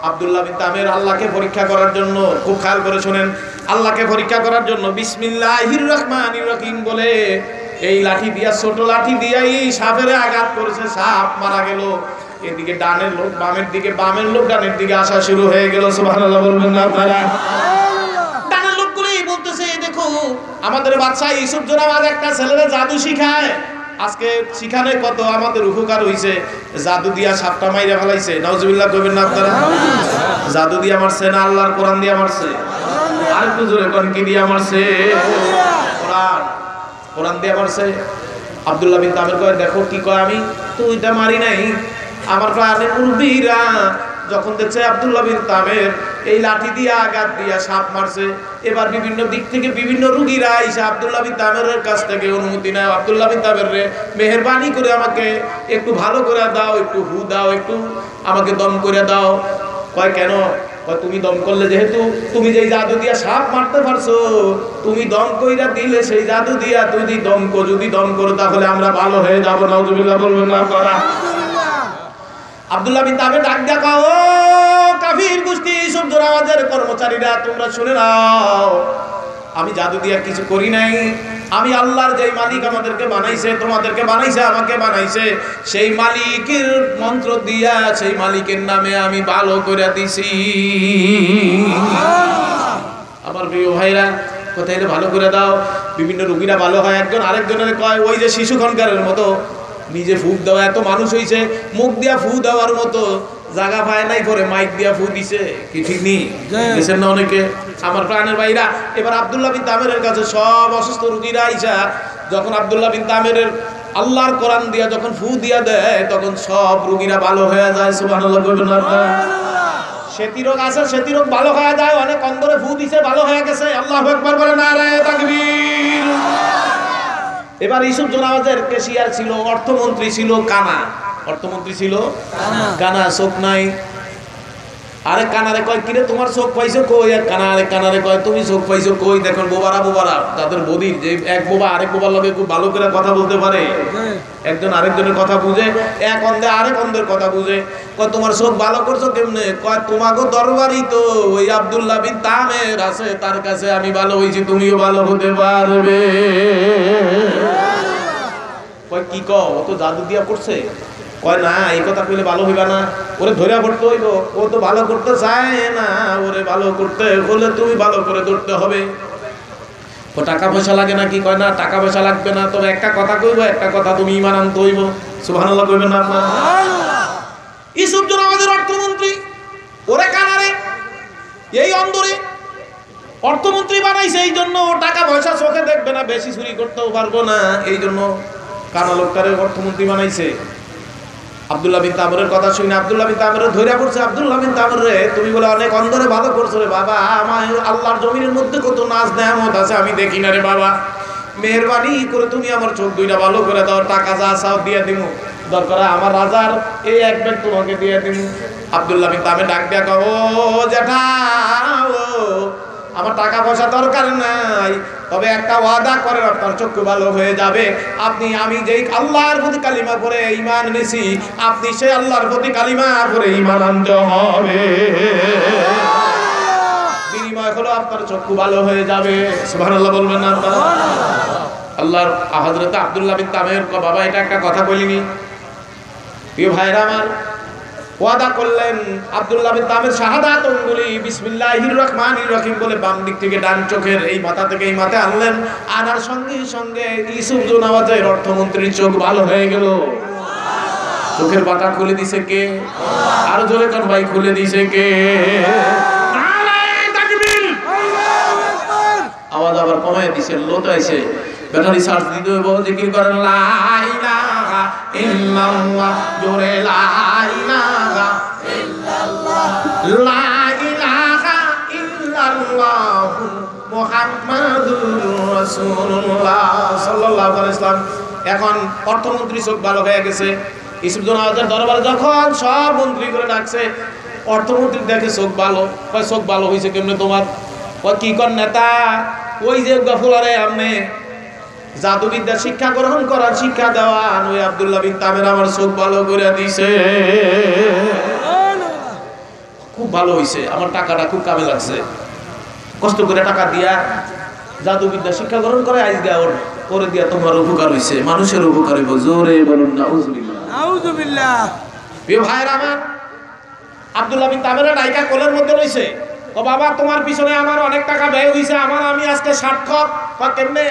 আব্দুল্লাহ বিন তামের আল্লাহকে পরীক্ষা করার জন্য, খুব খেয়াল করে শুনেন, আল্লাহকে পরীক্ষা করার জন্য বিসমিল্লাহির রহমানির রহিম বলে এই লাঠি দিয়া, ছোট লাঠি দিয়াই সাপের আঘাত করেছে, সাপ মারা গেল। এদিকে ডানের লোক বামের দিকে, বামের লোক ডানের দিকে আসা শুরু হয়ে গেল। সুবহানাল্লাহ বলবেন না আপনারা? ডানের লোকগুলোই বলতেছে, দেখো আমাদের বাচ্চা ইউসুফ জোনাবাজ একটা ছেলেরা জাদু শিখায়, আজকে শিখানে কত আমাদের উপকার হইছে। জাদু দিয়া সাপটা মাইরা ফেলাইছে। নাউজুবিল্লাহ কইবেন না আপনারা? জাদু দিয়া মারছে না আল্লাহর কোরআন দিয়া মারছে? আর একটু জোরে কোন কি দিয়া মারছে? কোরআন দিয়ে মারছে। আব্দুল্লাহ বিন তামের কয়, দেখো কি কয়, আমি তো ওইটা মারি নাই। আমার প্রাণের মুরব্বীরা যখন দেখছে আব্দুল্লাহ বিন তামের এই লাঠি দিয়ে আঘাত দিয়া সাপ মারছে, এবার বিভিন্ন দিক থেকে বিভিন্ন রুগীরা এসে আব্দুল্লাহ বিন তামের কাছ থেকে অনুমতি নেয়, আব্দুল্লাহ বিন তামের রে মেহেরবানি করে আমাকে একটু ভালো করে দাও, একটু হু দাও, একটু আমাকে দম করে দাও। কয় কেন? তুমি দম করলে, যেহেতু তুমি যেই জাদু দিয়া সাপ মারতে পারছো, তুমি দম কইরা দিলে সেই জাদু দিয়া যদি দম করো তাহলে আমরা ভালো হয়ে যাবো। নাউজুবিল্লাহ বলবেন না আপনারা? আব্দুল্লাহ বিন তামের ডাক দেখা, ও কাফির গোষ্ঠী ইউসুফ জোনাবাজের কর্মচারীরা, তোমরা শুনে নাও, আমি জাদু দিয়া কিছু করি নাই। আমি আল্লাহর যেই মালিক আমাদেরকে বানাইছে, তোমাদেরকে বানাইছে, আমাকে বানাইছে, সেই মালিকের মন্ত্র দিয়া সেই মালিকের নামে আমি ভালো করে দিছি। আমার প্রিয় ভাইরা, কোথায় ভালো করে দাও, বিভিন্ন রোগীরা ভালো হয়। একজন আরেকজনের কয়, ওই যে শিশু খনকারের মতো নিজে ফুক দেওয়া, এত মানুষ হইছে, মুখ দিয়া ফু দেওয়ার মতো জায়গা পায় নাই, করে মাইক দিয়া ফু দিছে, কি ঠিক নেই? দিয়েছেন না অনেকে? আমার প্রাণের ভাইরা, এবার আব্দুল্লাহ বিন তামেরের কাছে সব অসুস্থ রোগীরা আইসা যখন আব্দুল্লাহ বিন তামেরের আল্লাহর কোরআন দিয়া যখন ফু দিয়া দেয়, তখন সব রোগীরা ভালো হয়ে যায়। সুবহানাল্লাহ বলবেন না? সেতি রোগ আছে, সেতি রোগ ভালো হয়ে যায়। অনেক অন্তরে ফু দিছে, ভালো হয়ে গেছে। আল্লাহু আকবার বলেন, নারে তাকবীর। এবার ইউসুফ জোনাবাজের কেশিয়ার ছিল, অর্থমন্ত্রী ছিল কানা, অর্থমন্ত্রী ছিল কানা, চোখ নাই। আরে কানারে কয়, কিরে তোমার চোখ পাইছো কই? আর কানারে কয়, তুমি চোখ পাইছো কই? দেখুন বোবারা তাদের বদির, যে এক বোবা আরেক বোবার লগে খুব ভালো করে কথা বলতে পারে, একজন আরেকজনের কথা বুঝে, এক অন্ধে আরেক অন্ধের কথা বুঝে। কয় তোমার চোখ ভালো করছো কেমনে? কয় তোমাকে দরবারই তো ওই আব্দুল্লাহ বিন তামের আছে, তার কাছে আমি ভালো হইছি, তুমিও ভালো হতে পারবে। কয় কি কও, ও তো জাদু দিয়া করছে। কয় না, এই কথা কইলে ভালো হইবা না, ওরে ধরে পড়তে হইব, ও তো ভালো করতে চায় না, ওরে ভালো করতে হলে তুমি ভালো করে ধরতে হবে। ও টাকা পয়সা লাগে নাকি? কয় না, টাকা পয়সা লাগবে না, তবে একটা কথা কইব, একটা কথা তুমি ঈমান আনতে হইব। সুবহানাল্লাহ কইবেন না আপনারা? ইউসুফ জোনাবাজের অর্থমন্ত্রী, ওরে কানারে এই অন্দরে অর্থমন্ত্রী বানাইছে, এই জন্য ও টাকা পয়সা চোখে দেখবে না, বেশি চুরি করতেও পারবো না, এই জন্য কানা লোকটারে অর্থমন্ত্রী বানাইছে। আব্দুল্লাহ বিন তামরের কথা শুনে আব্দুল্লাহ বিন তামরের ধরে পড়ছে, আব্দুল্লাহ বিন তামর রে, তুমি বলে অনেক অন্ধরে ভালো করছো রে বাবা, আমার আল্লাহর জমিনের মধ্যে কত নাজ নেয়ামত আছে আমি দেখি না রে বাবা, মেহেরবানি করে তুমি আমার চোখ দুইটা ভালো করে দাও, টাকা যা চাও দিয়ে দিমু, দরকার আমার রাজার এই এক ব্যাগ তোমাকে দিয়ে দিমু। আব্দুল্লাহ বিন তামের ডাক দিয়া কও, ও জ্যাঠা, ও আমার টাকা পয়সা দরকার নাই, তবে একটা ওয়াদা করেন, আপনার চক্ষু ভালো হয়ে যাবে। আমি যেই আল্লাহর প্রতি কালিমা করে ঈমান এনেছি, আপনি সেই আল্লাহর প্রতি কালিমা করে ঈমান আনতে হবে, বিনিময় হলো আপনার চক্ষু ভালো হয়ে যাবে। সুবহানাল্লাহ বলবেন না আপনারা? আল্লাহর হযরত আব্দুল্লাহ বিন তামের বাবা, এটা একটা কথা বলিনি প্রিয় ভাইরা আমার, ওয়াদা করলেন। আব্দুল্লাহ বিন তামের শাহাদাত অঙ্গুলি বিসমিল্লাহির রহমানির রহিম বলে বাম দিক থেকে ডান চোখের এই মাথা থেকে এই মাথায় আনলেন, আনার সঙ্গে সঙ্গে ইউসুফ জোনাবাজের অর্থমন্ত্রীর চোখ ভালো হয়ে গেল। চোখের পাতা খুলে দিছে কে? আরো জোরে কোন ভাই, খুলে দিছে কে? আওয়াজ আবার কমায় দিছে, লোট আইছে, ব্যাটারি চার্জ দিতে হইব। জিকির করেন লা ইলাহা ইল্লাল্লাহ, জোরে লা ইলাহা ইল্লাল্লাহ, লা ইলাহা ইল্লাল্লাহ মুহাম্মাদুর রাসূলুল্লাহ সাল্লাল্লাহু আলাইহি ওয়াসাল্লাম। এখন অর্থমন্ত্রী চোখ ভালো হয়ে গেছে। ইউসুফ জনাওয়াজের দরবারে যখন সব মন্ত্রী করে ডাকছে, অর্থমন্ত্রী দেখে চোখ ভালো, কয় চোখ ভালো হয়েছে কেমনে তোমার? কয় কি কর নেতা, ওই যে গফুলারে আপনি জাদুবিদ্যা শিক্ষা গ্রহণ করার শিক্ষা দেওয়া ওই আব্দুল্লাহ বিন তামের আমার চোখ ভালো করে দিছে, খুব ভালো হয়েছে, আমার টাকাটা খুব কামে লাগছে। কষ্ট করে টাকা দিয়া জাদুবিদ্যা শিক্ষা গ্রহণ করে আজকে ওর করে দিয়া তোমার উপকার হয়েছে, মানুষের উপকার হইব। জোরে বলুন নাউজুবিল্লাহ, নাউজুবিল্লাহ। প্রিয় ভাইরা আমার, আব্দুল্লাহ বিন তামের নায়িকা কোলের মধ্যে রয়েছে। ও বাবা, তোমার পিছনে আমার অনেক টাকা ব্যয় হয়েছে, আমি আজকে সার্থক। কেমনে?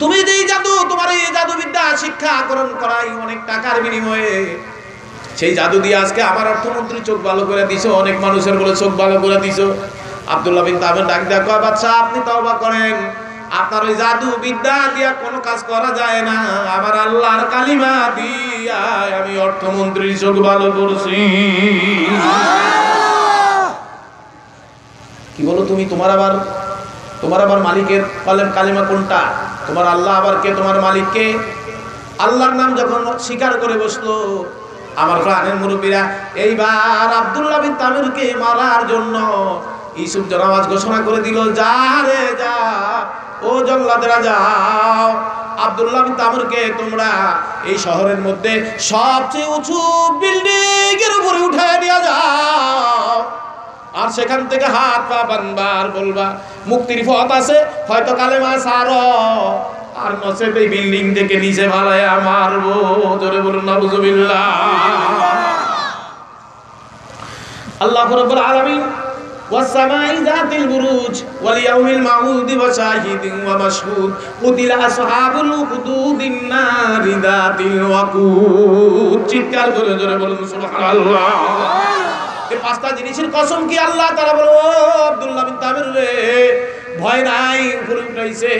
তুমি যে জাদু, তোমার এই জাদুবিদ্যা শিক্ষা গ্রহণ করাই অনেক টাকার বিনিময়ে, সেই জাদু দিয়ে আজকে আমার অর্থমন্ত্রী চোখ ভালো করে দিছো, অনেক মানুষের বলে চোখ ভালো করে দিছো। আব্দুল্লাহ বিন তামের ডাক দেখো, বাচ্চা আপনি তওবা করেন, আপনার ওই জাদু বিদ্যা দিয়া কোনো কাজ করা যায় না, আমার আল্লাহর কালিমা দিয়া আমি অর্থমন্ত্রীর চোখ ভালো করছি। কি বলো তুমি? তোমার আবার মালিকের কালিমা কোনটা? তোমার আল্লাহ আবার কে? তোমার মালিক কে? আল্লাহর নাম যখন স্বীকার করে বসলো আমার প্রাণের মুরব্বীরা, এইবার আব্দুল্লাহ বিন তামিরকে মারার জন্য ইউসুফ জনাওয়াজ ঘোষণা করে দিল, যা রে যা, ও জল্লাদেরা যাও, আব্দুল্লাহ বিন তামিরকে তোমরা এই শহরের মধ্যে সবচেয়ে উঁচু বিল্ডিং এর উপরে উঠায় নিয়ে যাও, আর সেখান থেকে হাত পা বানবা আর বলবা মুক্তির পথ আছে, হয়তো কালেমা ছাড়ো, আর নচেত এই বিল্ডিং থেকে নিচে ভালায়া মারবো। জোরে বলুন নাউজুবিল্লাহ। আল্লাহ রাব্বুল আলামিন والسماء ذات البروج واليوم الموعود وشاهد ومشهود قتل أصحاب الأخدود النار ذات الوقود। চিৎকার করে জোরে বলুন সুবহানাল্লাহ। এই পাঁচটা জিনিসের কসম কি আল্লাহ তাআলা বলে, ও আব্দুল্লাহ বিন তামির রে, ভয় নাই, উপরে উঠাইছে,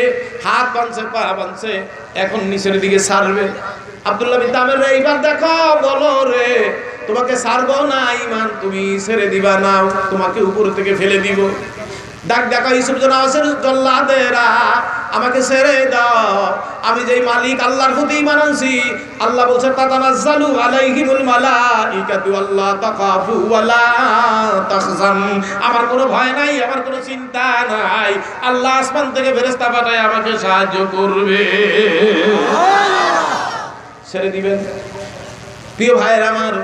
হাত বানছে, পা বানছে, এখন নিচের দিকে ছাড়বে। আব্দুল্লাহ বিন তামির রে, এইবার দেখো, বলো রে, তোমাকে ছাড়বো না, ঈমান তুমি ছেড়ে দিবা না, তোমাকে উপর থেকে ফেলে দিব। ডাক ডাকা ইউসুফ জনাওয়াজের জল্লাদেরা, আমাকে ছেড়ে দাও, আমি যেই মালিক আল্লাহর প্রতি ঈমান আনছি, আল্লাহ বলছে তাতানাজ্জালু আলাইহিমুল মালাইকাতু আল্লা তাখাফু ওয়া লা তাহজান, আমার কোনো ভয় নাই, আমার কোনো চিন্তা নাই, আল্লাহ আসমান থেকে ফেরেশতা পাঠায় আমাকে সাহায্য করবে। ছেড়ে দিবেন? প্রিয় ভাইয়েরা আমার,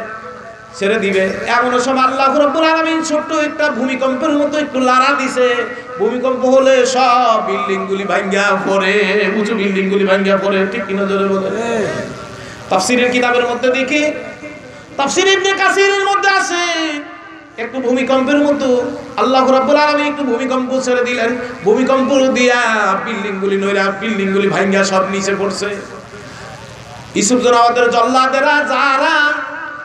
ছেড়ে দিবে। এমন সময় আল্লাহ রাব্বুল আলামিন ছোট্ট একটা ভূমিকম্পের মতো একটু লাড়া দিছে। ভূমিকম্প হলে সব বিল্ডিং গুলি ভাঙ্গা পড়ে, উঁচু বিল্ডিং গুলি ভাঙ্গা পড়ে। ঠিক কিনা জোরে বলেন? তাফসীরের কিতাবের মধ্যে দেখি, তাফসীর ইবনে কাসিরের মধ্যে আছে একটু ভূমিকম্পের মতো আল্লাহ রাব্বুল আলামিন একটু ভূমিকম্প ছেড়ে দিলেন। ভূমিকম্প দিয়া বিল্ডিং গুলি নইরা, বিল্ডিং গুলি ভাঙ্গা সব নিচে পড়ছে। ইউসুফ জনাওয়াজের জল্লাদেরা যারা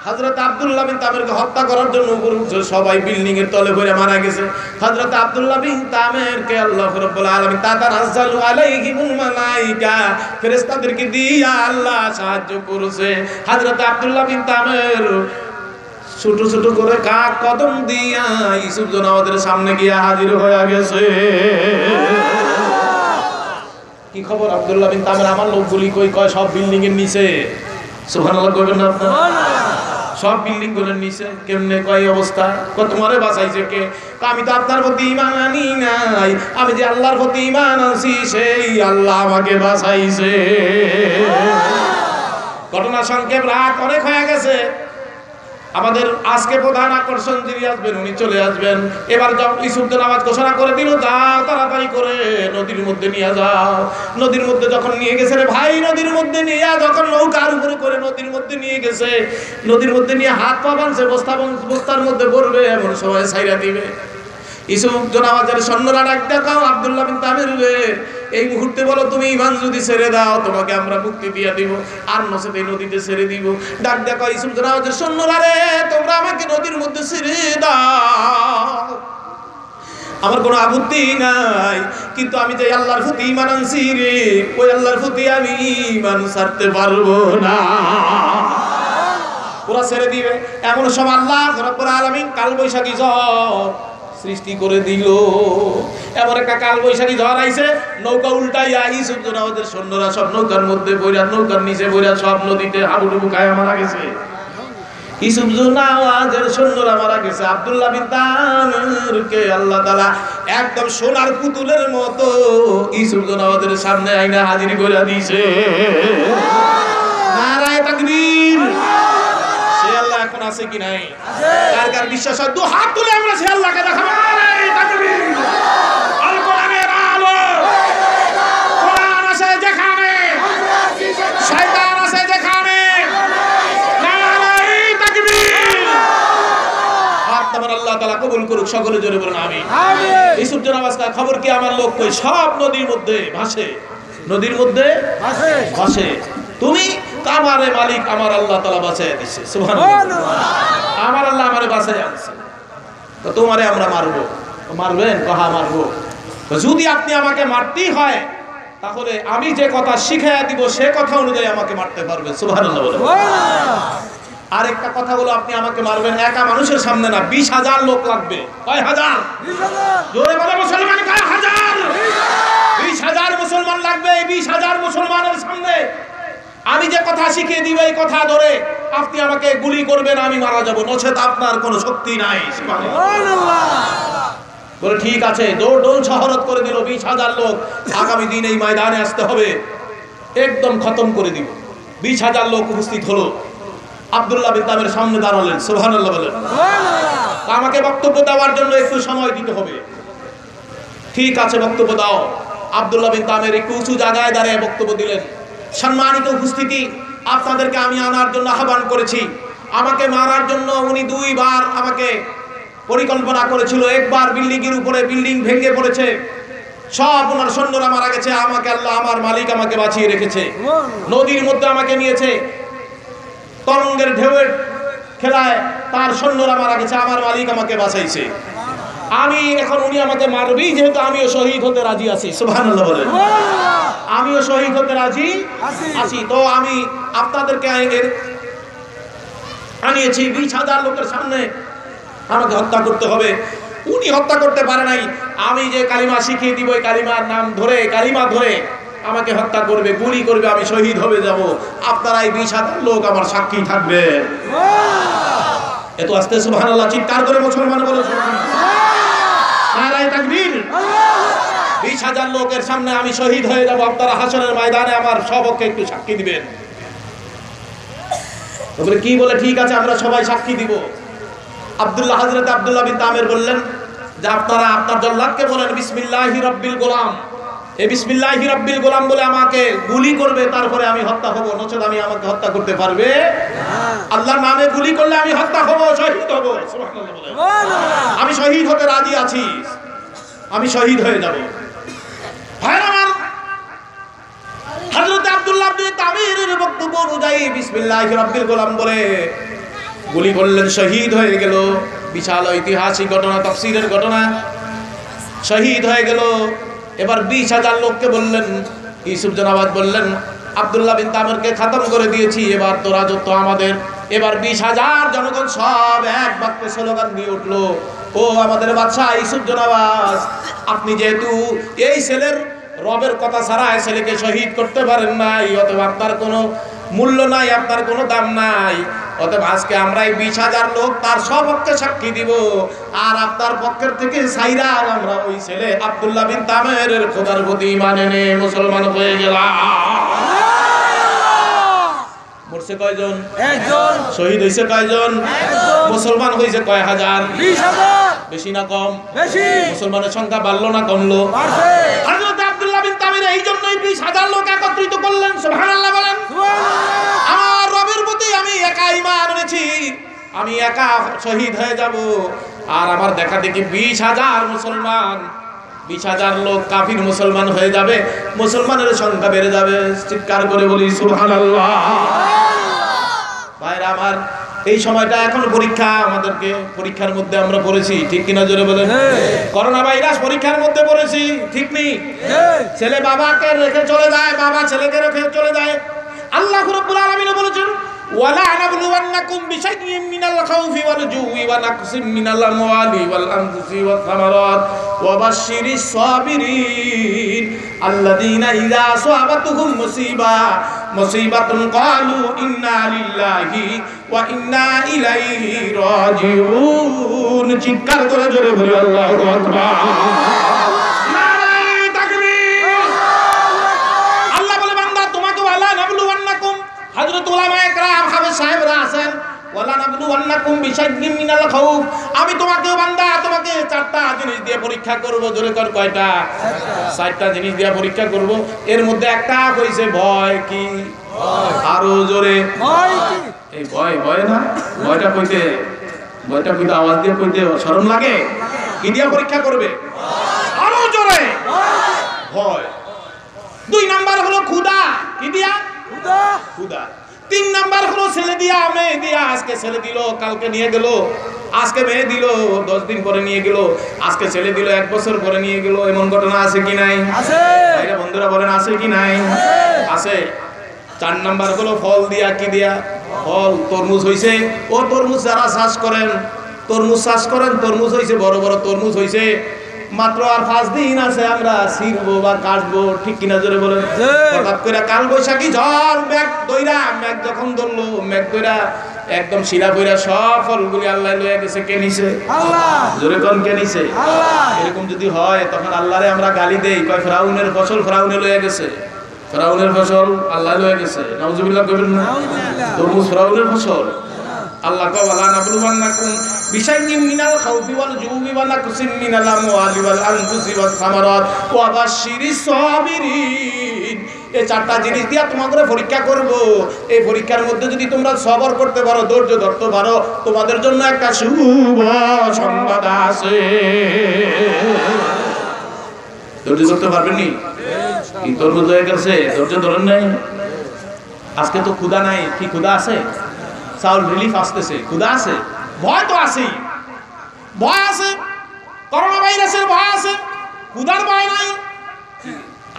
হযরত আব্দুল্লাহ বিন তামিরকে হত্যা করার জন্য উপরে উঠছে, সবাই বিল্ডিং এর তলে পড়ে মারা গেছে। হযরত আব্দুল্লাহ বিন তামিরকে আল্লাহ রাব্বুল আলামিন তাতানাজ্জালু আলাইহিমুল মালাইকা, ফেরেশতাদেরকে দিয়া আল্লাহ সাহায্য করেছে। হযরত আব্দুল্লাহ বিন তামির ছোট ছোট করে কাক কদম দিয়া ইউসুফ জনাওয়াজের সামনে গিয়ে হাজির হয়ে গেছে। কি খবর আব্দুল্লাহ বিন তামির? আমার লোকগুলি কই? কয় সব বিল্ডিং এর নিচে। সুবহানাল্লাহ কইবেন না আপনারা? সব বিল্ডিং গুলোর নিচে। কেমনে? কয় অবস্থা? কত তোমারে বাঁচাইছে কে? আমি তো আপনার প্রতি ঈমান আনি নাই, আমি যে আল্লাহর প্রতি ঈমান আনছি সেই আল্লাহ আমাকে বাঁচাইছে। ঘটনা সংক্ষেপ, রাত অনেক হয়ে গেছে। আমাদের আজকে প্রধান আকর্ষণ যিনি আসবেন উনি চলে আসবেন। এবার যখন ইউসুফ নামাজ ঘোষণা করে দিল, যাও তাড়াতাড়ি করে নদীর মধ্যে নিয়ে যাও। নদীর মধ্যে যখন নিয়ে গেছে রে ভাই, নদীর মধ্যে নিয়ে যখন নৌকার উপরে করে নদীর মধ্যে নিয়ে গেছে, নদীর মধ্যে নিয়ে হাত পা বাঁধছে, বস্তার মধ্যে ভরবে, এমন সময় ছাইরা দিবে। ইউসুফ জনাওয়াজের সৈন্যরা ডাক দেখাও, আব্দুল্লাহ বিন তামির রে, এই মুহূর্তে বলো তুমি ঈমান যদি ছেড়ে দাও তোমাকে আমরা মুক্তি দিয়ে দিব, আর নচেত এই নদীতে ছেড়ে দিব। ডাক দেখো ইউসুফ জানাওয়াজের সৈন্যরা রে, তোমরা আমাকে নদীর মধ্যে ছেড়ে দাও, আমার কোনো আপত্তি নাই, কিন্তু আমি যে আল্লাহর প্রতি ঈমান আনছি রে, ওই আল্লাহর প্রতি আমি ঈমান ছাড়তে পারবো না। ওরা ছেড়ে দিবে। এমন সব আল্লাহ রাব্বুল আলামিন কালবৈশাখী ঝড় সৃষ্টি করে দিল। এমন একটা কালবৈশাখী ঝড় আইছে, নৌকা উল্টাইয়া ইউসুফ জানাওয়াজের সৈন্যরা সব নৌকার মধ্যে বইরা, নৌকার নিচে বইরা সব নদীতে হাবুডুবু খায় মারা গেছে। ইউসুফ জানাওয়াজের সৈন্যরা মারা গেছে। আব্দুল্লাহ বিন তামিরকে আল্লাহ তাআলা একদম সোনার পুতুলের মতো ইউসুফ জানাওয়াজের সামনে আইনা হাজির করে দিয়েছে। নারায়ে তাকবীর। সে আল্লাহ এখন আছে কি নাই? কার কার বিশ্বাস হয়? দু হাত তুলে আমরা সে আল্লাহকে দেখাবো। নারায়ে তাকবীর। আল কোরআনের আলো, কোরআন আছে যেখানে, শয়তান আছে যেখানে। নারায়ে তাকবীর। আপনার আল্লাহ তাআলা কবুল করুক, সকলে জোরে বলুন আমিন। ইউসুফ জানাওয়াজের খবর কি? আমার লোক কই? সব নদীর মধ্যে ভাসে, নদীর মধ্যে ভাসে। তুমি আমারে মালিক আমার আল্লাহ তাআলা বাঁচাইয়া দিয়েছে। সুবহানাল্লাহ। আমার আল্লাহ আমারে বাঁচাইয়া আনছে। তো তোমারে আমরা মারবো। মারবেন? কহা মারবো। যদি আপনি আমাকে মারতেই হয় তাহলে আমি যে কথা শিখাইয়া দিব সে কথা অনুযায়ী আমাকে মারতে পারবেন। সুবহানাল্লাহ বলে। আরেকটা কথা হলো, আপনি আমাকে মারবেন একা মানুষের সামনে না, 20,000 লোক লাগবে। কয় হাজার? জোরে বলে মুসলমান, কয় হাজার? 20,000 মুসলমান লাগবে। এই 20,000 মুসলমানের সামনে আমি যে কথা শিখিয়ে দিব এই কথা ধরে আপনি আমাকে গুলি করবেন, আমি মারা যাব, নচেত আপনার কোনো শক্তি নাই। সুবহানাল্লাহ। বলে ঠিক আছে। দৌড় দৌড় শহরত করে দিল। 20,000 লোক আগামী দিন এই ময়দানে আসতে হবে, একদম খতম করে দিব। 20,000 লোক উপস্থিত হলো। আব্দুল্লাহ বিন তামির সামনে দাঁড়ালেন। সুবহানাল্লাহ বলেন। আমাকে বক্তব্য দেওয়ার জন্য একটু সময় দিতে হবে। ঠিক আছে, বক্তব্য দাও। আব্দুল্লাহ বিন তামির একটু উঁচু জায়গায় দাঁড়িয়ে বক্তব্য দিলেন। সম্মানিত উপস্থিতি, আপনাদেরকে আমি আনার জন্য আহ্বান করেছি। আমাকে মারার জন্য উনি 2 বার আমাকে পরিকল্পনা করেছিল। একবার বিল্ডিং এর উপরে বিল্ডিং ভেঙে পড়েছে, সব ওনার সৈন্যরা মারা গেছে। আমাকে আল্লাহ আমার মালিক আমাকে বাঁচিয়ে রেখেছে। নদীর মধ্যে আমাকে নিয়েছে, তরঙ্গের ঢেউয়ের খেলায় তার সৈন্যরা মারা গেছে, আমার মালিক আমাকে বাঁচাইছে। আমি এখন উনি আমাকে মারবেই, যেহেতু আমিও শহীদ হতে রাজি আছি। সুবহানাল্লাহ বলেন। আমিও শহীদ হতে রাজি আছি। তো আমি আপনাদেরকে আনিয়েছি 20,000 লোকের সামনে আমাকে হত্যা করতে হবে। উনি হত্যা করতে পারে নাই। আমি যে কালিমা শিখিয়ে দিব এই কালিমার নাম ধরে, কালিমা ধরে আমাকে হত্যা করবে, গুলি করবে, আমি শহীদ হয়ে যাব। আপনারা এই 20,000 লোক আমার সাক্ষী থাকবে। এত আস্তে সুবহানাল্লাহ চিৎকার করে মুসলমান বলো নারায়ে তাকবীর। 20,000 লোকের সামনে আমি শহীদ হয়ে যাব। আপনারা হাসরের ময়দানে আমার সবকে একটু সাক্ষী দিবেন। তবে কি বলে ঠিক আছে আমরা সবাই সাক্ষী দিব। হযরত আব্দুল্লাহ বিন তামির বললেন যে আপনারা আপনার জল্লাদকে বলেন বিসমিল্লাহি রাব্বিল গোলাম। এই বিসমিল্লাহি রাব্বিল গোলাম বলে আমাকে গুলি করবে, তারপরে আমি হত্যা হব, নচেত আমি আমাকে হত্যা করতে পারবে না। আল্লাহর নামে গুলি করলে আমি হত্যা হব, শহীদ হব। সুবহানাল্লাহ বলেন। আমি শহীদ হতে রাজি আছি, আমি শহীদ হয়ে যাব। হযরত আব্দুল্লাহ বিন তামিরের বক্তব্য অনুযায়ী বিসমিল্লাহি রাব্বিল গোলাম বলে গুলি করলেন, শহীদ হয়ে গেল। বিশাল ঐতিহাসিক ঘটনা, তাফসীরের ঘটনা। শহীদ হয়ে গেল। এবার 20,000 লোককে বললেন, ইউসুফ জানাওয়াজ বললেন আব্দুল্লাহ বিন তামিরকে খতম করে দিয়েছি, এবার তো রাজত্ব আমাদের। এবার 20,000 জনগণ সব এক বাক্যে স্লোগান দিয়ে উঠলো, ও আমাদের বাদশা ইউসুফ জানাওয়াজ, আপনি যেহেতু এই ছেলের রবের কথা ছাড়া এই ছেলেকে শহীদ করতে পারেন নাই, অতএব আপনার কোনো মূল্য নাই, আপনার কোনো দাম নাই। অতএব আজকে আমরা এই 20,000 লোক তার সপক্ষে সাক্ষী দিব, আর আপনার পক্ষের থেকে সাইরা আমরা ওই ছেলে আব্দুল্লাহ বিন তামিরের খোদার প্রতি ঈমান এনে মুসলমান হয়ে গেলাম। মরছে কয়জন? একজন। শহীদ হইছে কয়জন? একজন। মুসলমান হইছে কয় হাজার? 20,000। বেশি না কম? বেশি। মুসলমানের সংখ্যা বাড়লো না কমলো? বাড়ছে। হযরত আব্দুল্লাহ বিন তামির এই জন্যই 20,000 লোক একত্রিত করলেন। সুবহানাল্লাহ বলেন। সুবহানাল্লাহ। আমার রবের প্রতি আমি একা ঈমান এনেছি, আমি একা শহীদ হয়ে যাব। আর আমার দেখা দেখি 20,000 মুসলমান 20,000 লোক কাফির মুসলমান হয়ে যাবে, মুসলমানের সংখ্যা বেড়ে যাবে। চিৎকার করে বলি সুবহানাল্লাহ। ভাইরা আমার, এই সময়টা এখন পরীক্ষা, আমাদেরকে পরীক্ষার মধ্যে আমরা পড়েছি, ঠিক কিনা জোরে বলেন? করোনা ভাইরাস পরীক্ষার মধ্যে পড়েছি, ঠিক নেই? ছেলে বাবাকে রেখে চলে যায়, বাবা ছেলেকে রেখে চলে যায়। আল্লাহ রাব্বুল আলামিন বলেছেন, ওয়ালা নাবলুওয়ান্নাকুম বিশাইইম মিনাল খাউফি ওয়াল জুই ওয়া নাকসিম মিনাল আমওয়ালি ওয়াল আনফুসি ওয়াস সামারাত ওয়া বাশশিরিস সাবিরিন আল্লাযীনা ইযা আসাবাতুহুম মুসিবাতুন ক্বালু ইন্না লিল্লাহি ওয়া ইন্না ইলাইহি রাজিউন। চিৎকার করে জোরে বলি আল্লাহু আকবার। হযরত উলামায়ে কেরাম হাফেজ সাহেবরা আছেন, ওয়ালা নাবলুওয়ান্নাকুম বিশাইইম মিনাল খাউফ, আমি তোমাকে বান্দা তোমাকে 4টা জিনিস দিয়ে পরীক্ষা করব। জোরে কর, কয়টা? 4টা জিনিস দিয়ে পরীক্ষা করব। এর মধ্যে একটা কইছে ভয়। কি ভয়? আরো জোরে ভয়। কি এই ভয়? ভয় না, ভয়টা কইতে আওয়াজ দিয়ে কইতে শরম লাগে। কি দিয়ে পরীক্ষা করবে? আরো জোরে ভয়। 2 নাম্বার হলো ক্ষুধা। কি দিয়া? ক্ষুধা। 3 নাম্বার হলো ছেলে দিয়া, মেয়ে দিয়া। আজকে ছেলে দিল, কালকে নিয়ে গেল। আজকে মেয়ে দিল, 10 দিন পরে নিয়ে গেল। আজকে ছেলে দিল, 1 বছর পরে নিয়ে গেল। এমন ঘটনা আছে কি নাই? আছে। ভাইরা বন্ধুরা বলেন, আছে কি নাই? আছে। 4 নাম্বার হলো ফল দিয়া। কি দিয়া? ফল। তরমুজ হইছে। ও তরমুজ যারা চাষ করেন, তরমুজ হইছে, বড় বড় তরমুজ হইছে। মাত্র আর 5 দিন আছে, আমরা ছিড়বো বা কাটবো, ঠিক কিনা জোরে বলেন? হঠাৎ করে কাল বৈশাখী ঝড়, মেঘ যখন ধরলো, মেঘ দইরা একদম শিলা বইরা সব ফলগুলি আল্লাহ লয়ে গেছে। কে নিছে? আল্লাহ। জোরে কোন কে নিছে? আল্লাহ। এরকম যদি হয় তখন আল্লাহরে আমরা গালি দেই, কয় ফিরাউনের ফসল ফিরাউনে লয়ে গেছে, ফিরাউনের ফসল আল্লাহ লয়ে গেছে। নাউজুবিল্লাহ কইবেন না? তরমুজ ফিরাউনের ফসল। আল্লাহ কয় ওয়ালা নাবলুওয়ান্নাকুম বিশাইইম মিনাল খাউফি ওয়াল জুই ওয়া নাকসিম মিনাল আমওয়ালি ওয়াল আনফুসি ওয়াস সামারাত ওয়া বাশশিরিস সাবিরিন। এই 4টা জিনিস দিয়া তোমাদের পরীক্ষা করব। এই পরীক্ষার মধ্যে যদি তোমরা সবর করতে পারো, ধৈর্য ধরতে পারো, তোমাদের জন্য একটা শুভ সংবাদ আছে। ধৈর্য ধরতে পারবেন নি? কি তরমুজ হয়ে গেছে, ধৈর্য ধরেন নাই? আজকে তো ক্ষুধা নাই। কি ক্ষুধা আছে? চাউল রিলিফ আসতেছে, ক্ষুধা আছে। ভয় তো আছেই, ভয় আছে। করোনা ভাইরাসের ভয় আছে, ক্ষুধার ভয় নাই।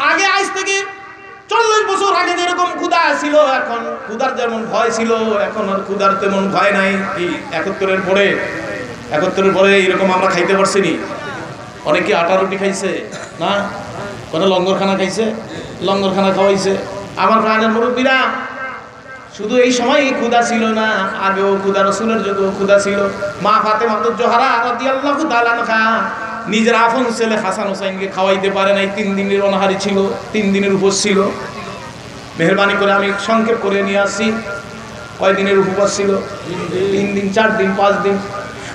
আগে আজ থেকে 40 বছর আগে যেরকম ক্ষুধা ছিল, এখন ক্ষুধার যেমন ভয় ছিল, এখন আর ক্ষুধার তেমন ভয় নাই। কি 71-এর পরে এরকম আমরা খাইতে পারছি নি? অনেকে আটা রুটি খাইছে না, কোনো লঙ্গরখানা খাইছে, লঙ্গরখানা খাওয়াইছে। আমার প্রাণের মুরব্বীরা, শুধু এই সময় ক্ষুধা ছিল না, আগেও ক্ষুধা, রাসূলের যুগেও ক্ষুধা ছিল। মা ফাতেমাতুজ জোহরা রাদিয়াল্লাহু তাআলা আনহা নিজের আপন ছেলে হাসান হোসেনকে খাওয়াইতে পারে নাই। 3 দিনের অনাহারি ছিল, 3 দিনের উপোস ছিল। মেহেরবানি করে আমি সংক্ষেপ করে নিয়ে আসছি। কয় দিনের উপবাস ছিল? 3 দিন, 4 দিন, 5 দিন।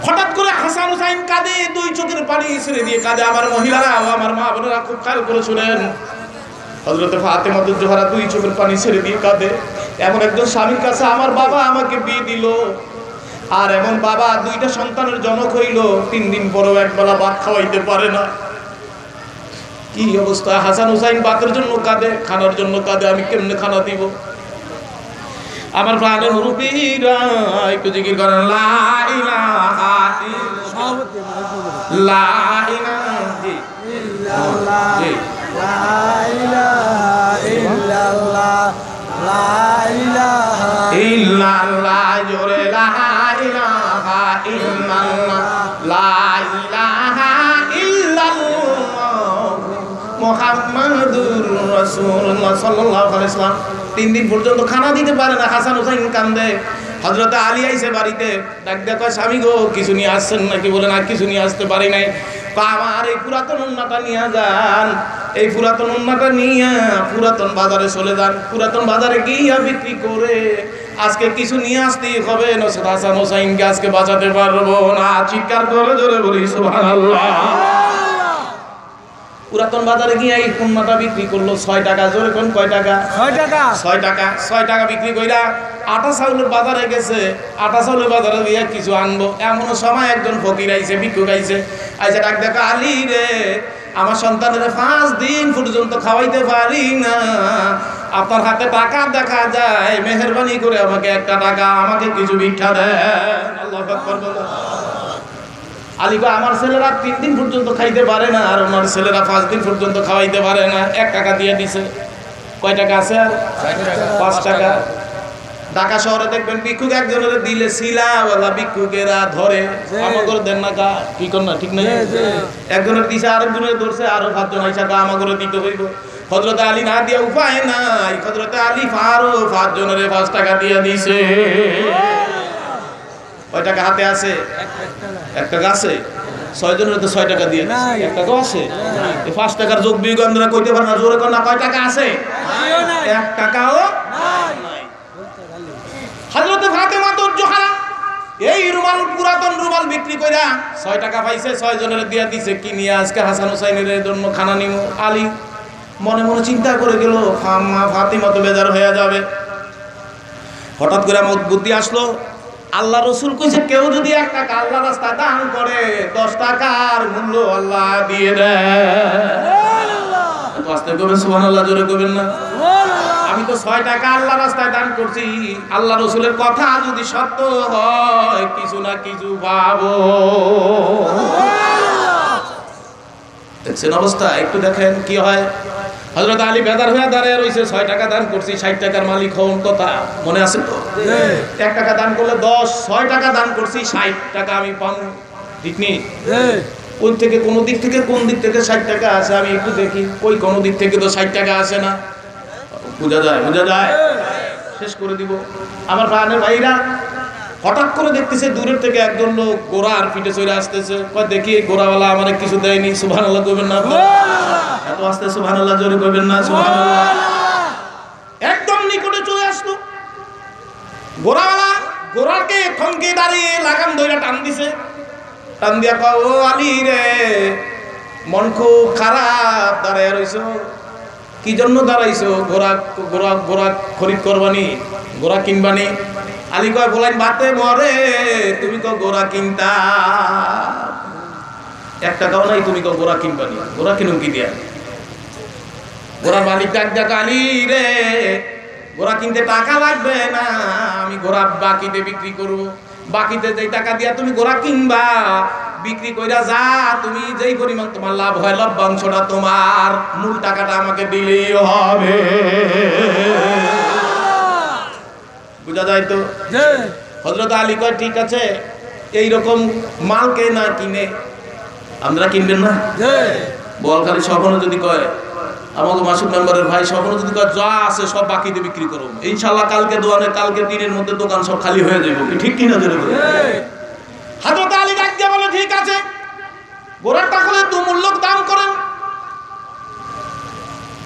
হঠাৎ করে হাসান হোসেন কাঁদে, 2 চোখের পানি ছেড়ে দিয়ে কাঁদে। আমার মহিলারা ও আমার মা বোনেরা খুব খেয়াল করে শুনেন। হযরত ফাতেমাতুজ জোহরা 2 চোখের পানি ছেড়ে দিয়ে কাঁদে। এমন একজন স্বামীর কাছে আমার বাবা আমাকে বিয়ে দিল, আর এমন বাবা 2টা সন্তানের জনক হইল, 3 দিন পরেও একবেলা ভাত খাওয়াইতে পারে না। কি অবস্থা! হাসান হোসেন ভাতের জন্য কাঁদে, খানার জন্য কাঁদে। আমি কেমনে খানা দিব? আমার প্রাণের মুরব্বীরা একটু জিকির করেন, লা ইলাহা ইল্লাল্লাহ, লা ইলাহা ইল্লাল্লাহ, লা ইলাহা ইল্লাল্লাহ, লা ইলাহা ইল্লাল্লাহ, জোরে লা ইলাহা ইল্লাল্লাহ, লা ইলাহা ইল্লাল্লাহ মুহাম্মাদুর রাসূলুল্লাহ সাল্লাল্লাহু আলাইহি ওয়াসাল্লাম। 3 দিন পর্যন্ত খানা দিতে পারে না। হাসান হোসেন কান্দে। হযরত আলী আইছে বাড়িতে, ডাক দেখো স্বামী গো, কিছু নিয়ে আসছেন নাকি? বলে না, কিছু নিয়ে আসতে পারি নাই। আমার এই পুরাতন উন্নাটা নিয়ে যান, এই পুরাতন উন্নাটা নিয়ে পুরাতন বাজারে চলে যান। পুরাতন বাজারে গিয়া বিক্রি করে আজকে কিছু নিয়ে আসতেই হবে, নসরত হাসান হোসেনকে আজকে বাঁচাতে পারবো না। চিৎকার করে জোরে বলি সুবহানাল্লাহ। পুরাতন বাজারে গিয়ে এই উন্নাটা বিক্রি করলো 6 টাকা। জোরে কোন কয় টাকা? 6 টাকা। 6 টাকা, 6 টাকা বিক্রি কইরা আটা চাউলের বাজারে গেছে। আটা চাউলের বাজারে গিয়া কিছু আনবো, এমন সময় একজন ফকির আইছে, ভিক্ষুক আইছে। আইসা ডাক দেখো, আলী রে, আমার সন্তানের 5 দিন পর্যন্ত খাওয়াইতে পারি না, আপনার হাতে টাকা দেখা যায়, মেহেরবানি করে আমাকে একটা টাকা, আমাকে কিছু ভিক্ষা দেন। আল্লাহু আকবার বলো। আলী কয় আমার ছেলেরা 3 দিন পর্যন্ত খাইতে পারে না, আর ওনার ছেলেরা 5 দিন পর্যন্ত খাওয়াইতে পারে না। 1 টাকা দিয়ে দিছে। কয় টাকা আছে? আর 5 টাকা। ঢাকা শহরে দেখবেন ভিক্ষুক একজনের দিলে শিলাওয়ালা ভিক্ষুকেরা ধরে, আমাগর দেন না কা, কি কর না, ঠিক নাই? একজনের দিছে, আরেকজনের ধরছে, আরো 5 জন আইসা কা আমাগর দিতে হইব। হযরত আলী না দিয়া উপায় নাই, হযরত আলী আরো 5 জনের 5 টাকা দিয়ে দিছে। কয় টাকা হাতে আছে? 1 টাকা আছে। 6 জনের তো 6 টাকা দিয়ে দিছে। 1 টাকাও আছে। এই 5 টাকার যোগ বিয়োগ আমরা কইতে পার না, জোরে কর না, কয় টাকা আছে? 1 টাকাও নাই। হযরত ফাতেমা তো জোহরা এই রুমাল, পুরাতন রুমাল বিক্রি কইরা 6 টাকা পাইছে, 6 জনের দিয়া দিছে। কি নিয়ে আজকে হাসান হুসাইনের জন্য খানা নিমু। আলী মনে মনে চিন্তা করে গেল, ফাতেমা তো বেজার হয়ে যাবে। হঠাৎ করে আমার বুদ্ধি আসলো, আল্লাহ রসুল কইছে কেউ যদি 1 টাকা আল্লাহ রাস্তায় দান করে 10 টাকার মূল্য আল্লাহ দিয়ে দেয়। আস্তে কবেন সুবহানাল্লাহ, জোরে কবেন না। আমি তো 6 টাকা আল্লাহ রাস্তায় দান করছি, আল্লাহ রসুলের কথা যদি সত্য হয় কিছু না কিছু পাবো। দেখছেন অবস্থা, একটু দেখেন কি হয়। হযরত আলী বেজার হয়ে দাঁড়ায় রইছে, 6 টাকা দান করছি, 60 টাকার মালিক হন কথা মনে আছে তো? 1 টাকা দান করলে 10, 6 টাকা দান করছি, 60 টাকা আমি পাবো, ঠিক নেই? কোন থেকে, কোন দিক থেকে, কোন দিক থেকে 60 টাকা আছে আমি একটু দেখি। ওই কোন দিক থেকে তো 60 টাকা আসে না, বোঝা যায়, বোঝা যায়। শেষ করে দিব আমার প্রাণের ভাইরা। হঠাৎ করে দেখতেছে দূরের থেকে একজন লোক ঘোড়ার পিঠে চড়ে আসতেছে। কয় দেখি এই ঘোড়াওয়ালা আমারে কিছু দেয়নি। সুবহানাল্লাহ কইবেন না? এত আস্তে সুবহানাল্লাহ জোরে কইবেন না? সুবহানাল্লাহ। একদম নিকটে চলে আসলো ঘোড়াওয়ালা, ঘোড়াকে থমকে দাঁড়িয়ে লাগাম ধরে টান দিছে। টান দিয়া কয়, ও আলী রে, মন খুব খারাপ, দাঁড়ায় রইছো কি জন্য দাঁড়াইছো? ঘোড়া ঘোড়া ঘোড়া খরিদ করবানি, ঘোড়া কিনবানি? আলী কয় বলেন বাতে মরে, তুমি তো ঘোড়া কিনতা, 1 টাকাও নাই, তুমি তো ঘোড়া কিনবানি, ঘোড়া কিনুম কি দিয়া? ঘোড়ার মালিক ডাক ডাক, আলী রে, ঘোড়া কিনতে টাকা লাগবে না, আমি ঘোড়া বাকিতে বিক্রি করবো। বাকিতে যেই টাকা দিয়া তুমি ঘোড়া কিনবা, বিক্রি কইরা যা তুমি যেই পরিমাণ তোমার লাভ হয়, লভ্যাংশটা তোমার, মূল টাকাটা আমাকে দিলেই হবে। বুঝা যায় তো? হযরত আলী কয় ঠিক আছে, এইরকম মালকে না কিনে আমরা কিনবেন না? বলখালি স্বপ্ন যদি কয়, আমাকে মাসুদ মেম্বারের ভাই স্বপ্ন যদি কয় যা আছে সব বাকিতে বিক্রি করো, ইনশাআল্লাহ কালকে দোকানে, কালকে দিনের মধ্যে দোকান সব খালি হয়ে যাবে, ঠিক কিনা? হযরত আলী ডাক দিয়ে বলে ঠিক আছে, ঘোড়াটা হলে তো মূল্য দাম করেন।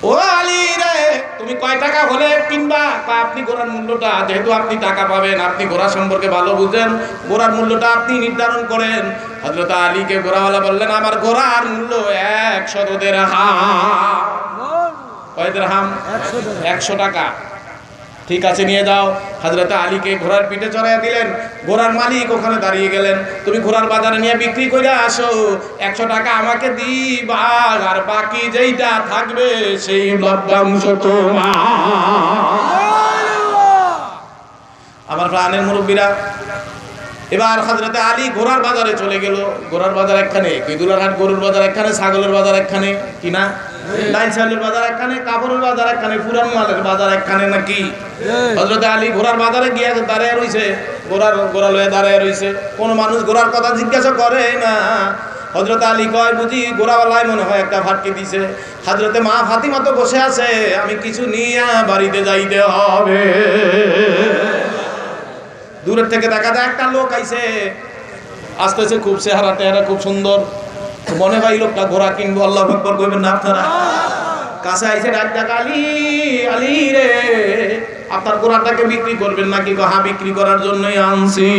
ও আলী রে, তুমি কয় টাকা হলে কিনবা? আপনি ঘোড়ার মূল্যটা, যেহেতু আপনি টাকা পাবেন, আপনি ঘোড়া সম্পর্কে ভালো বুঝেন, ঘোড়ার মূল্যটা আপনি নির্ধারণ করেন। হযরত আলীকে ঘোড়াওয়ালা বললেন, আমার ঘোড়ার মূল্য 100 দিরহাম। কয় দিরহাম? 100 টাকা। ঠিক আছে, নিয়ে যাও। হযরত আলীকে ঘোড়ার পিঠে চড়াইয়া দিলেন। ঘোড়ার মালিক ওখানে দাঁড়িয়ে গেলেন, তুমি ঘোড়ার বাজারে নিয়ে বিক্রি করে আসো, 100 টাকা আমাকে দিবা, আর বাকি যেইটা থাকবে সেই লভ্যাংশ তোমার। আমার প্রাণের মুরব্বীরা, এবার হযরত আলী ঘোড়ার বাজারে চলে গেল। ঘোড়ার বাজার একখানে, ঈদুল হাট গরুর বাজার একখানে, ছাগলের বাজার একখানে, কি না? ডাল চালের বাজার একখানে, কাপড়ের বাজার একখানে, পুরান মালের বাজার একখানে নাকি? হযরত আলী ঘোড়ার বাজারে গিয়ে দাঁড়িয়ে রইছে, ঘোড়া লয়ে দাঁড়িয়ে রইছে। কোন মানুষ ঘোড়ার কথা জিজ্ঞাসা করে না। হযরত আলী কয় বুঝি ঘোড়াওয়ালায় মনে হয় একটা ফাটকে দিছে। হযরতে মা ফাতিমা তো বসে আছে, আমি কিছু নিয়ে বাড়িতে যাইতে হবে। দূরের থেকে দেখা যায় একটা লোক আইছে, আসতেছে, খুব চেহারা টেহারা খুব সুন্দর, মনে হয় লোকটা ঘোড়া কিনবো। আল্লাহু আকবার কইবেন না আপনারা? কাছে আইছে, ডাক ডাক, আলী, আলী রে, আপনার ঘোড়াটাকে বিক্রি করবেন নাকি? হ্যাঁ, বিক্রি করার জন্যই আনছি।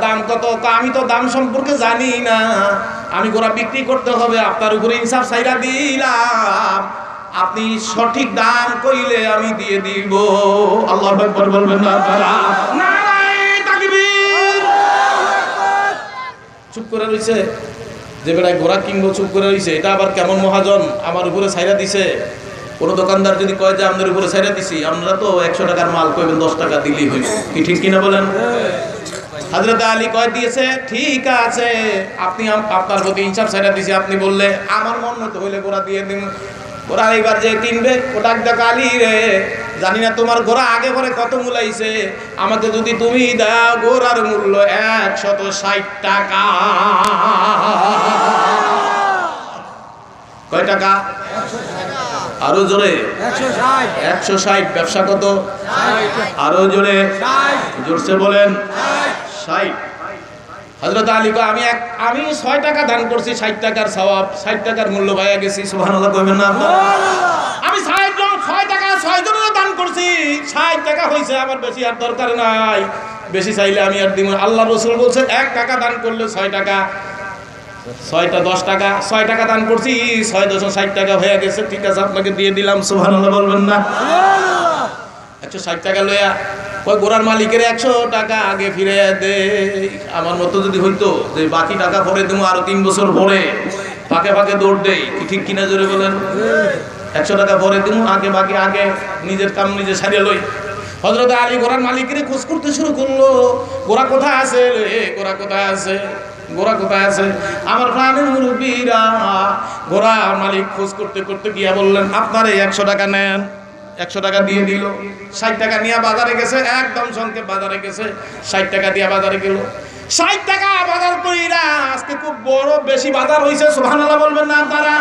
দাম কত? আমি তো দাম সম্পর্কে জানি না, আমি ঘোড়া বিক্রি করতে হবে, আপনার উপরে ইনসাফ চাইরা দিলাম, আপনি সঠিক দাম কইলে আমি দিয়ে দিব। আল্লাহু আকবার বলবেন না আপনারা? নারায়ে তাকবীর। চুপ করে রইছে। যে বেড়ায় ঘোড়া কিনবো চুপ করে রয়েছে, এটা আবার কেমন মহাজন, আমার উপরে ছাইরা দিছে। কোনো দোকানদার যদি কয় যে আমাদের উপরে ছাইরা দিছি, আমরা তো 100 টাকার মাল কইবেন 10 টাকা দিলেই হইল, কি ঠিক কিনা বলেন? হযরত আলী কয় দিয়েছে, ঠিক আছে, আপনি আপনার প্রতি ইনসাফ ছাইরা দিছি, আপনি বললে আমার মন মতো হইলে ঘোড়া দিয়ে দিন। ঘোড়া এবার যে কিনবে ওটা ডাক, আলী রে, জানি না তোমার ঘোড়া আগে পরে কত মূলাইছে, আমাকে যদি তুমি দাও ঘোড়ার মূল্য 160 টাকা। কয় টাকা? আরো জোরে 160। ব্যবসা কত? আরো জোরে, জোরসে বলেন 60। হযরত আলী কয় আমি 6 টাকা দান করছি, 60 টাকার সওয়াব, 60 টাকার মূল্য পাইয়া গেছি। সুবহানাল্লাহ কইবেন না আপনারা? আমি 6 টাকা 6 জনের দান করছি, 60 টাকা হইছে, আমার বেশি আর দরকার নাই, বেশি চাইলে আমি আর দিব। আল্লাহ রাসূল বলছেন 1 টাকা দান করলে 6 টাকা, 6টা 10 টাকা, 6 টাকা দান করছি, 6 × 10 60 টাকা হয়ে গেছে, ঠিক আছে আপনাকে দিয়ে দিলাম। সুবহানাল্লাহ বলবেন না? 160 টাকা লইয়া ওই ঘোড়ার মালিকের 100 টাকা আগে ফিরে দে। আমার মতো যদি হইতো যে বাকি টাকা পরে দেবো আরো 3 বছর পরে, ফাঁকে ফাঁকে দৌড় দেই, ঠিক কিনা জোরে বলেন? 100 টাকা পরে দেবো, আগে বাকি আগে নিজের কাম নিজে সারিয়ে লই। হযরত আলী ঘোড়ার মালিকের খোঁজ করতে শুরু করলো, ঘোড়া কোথায় আছে রে, ঘোড়া কোথায় আছে, ঘোড়া কোথায় আছে? আমার প্রাণের মুরব্বীরা, ঘোড়া মালিক খোঁজ করতে করতে গিয়া বললেন, আপনার এই 100 টাকা নেন। 100 টাকা দিয়ে দিল। 60 টাকা নিয়ে বাজারে গেছে, একদম সংক্ষেপ বাজারে গেছে, 60 টাকা দিয়ে বাজারে গেল। 60 টাকা বাজার কইরা আজকে খুব বড় বেশি বাজার হইছে। সুবহানাল্লাহ বলবেন না আপনারা?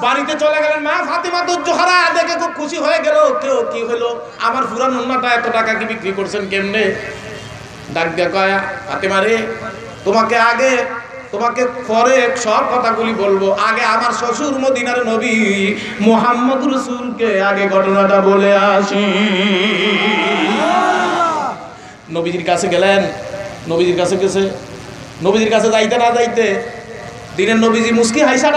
বাড়িতে চলে গেলেন, মা ফাতিমা জোহরা দেখে খুব খুশি হয়ে গেল। কেউ কি হলো, আমার পুরান উন্নাটা এত টাকা কি বিক্রি করছেন কেমনে? ডাক দিয়া কয়, ফাতিমা রে, তোমাকে পরে সব কথাগুলি বলবো, আগে আমার শ্বশুর মদিনার নবী মুহাম্মদ রাসূলকে আগে ঘটনাটা বলে আসি। নবীজির কাছে গেলেন, নবীজির কাছে যাইতে না যাইতে দিনের নবীজি মুস্কি হাইসা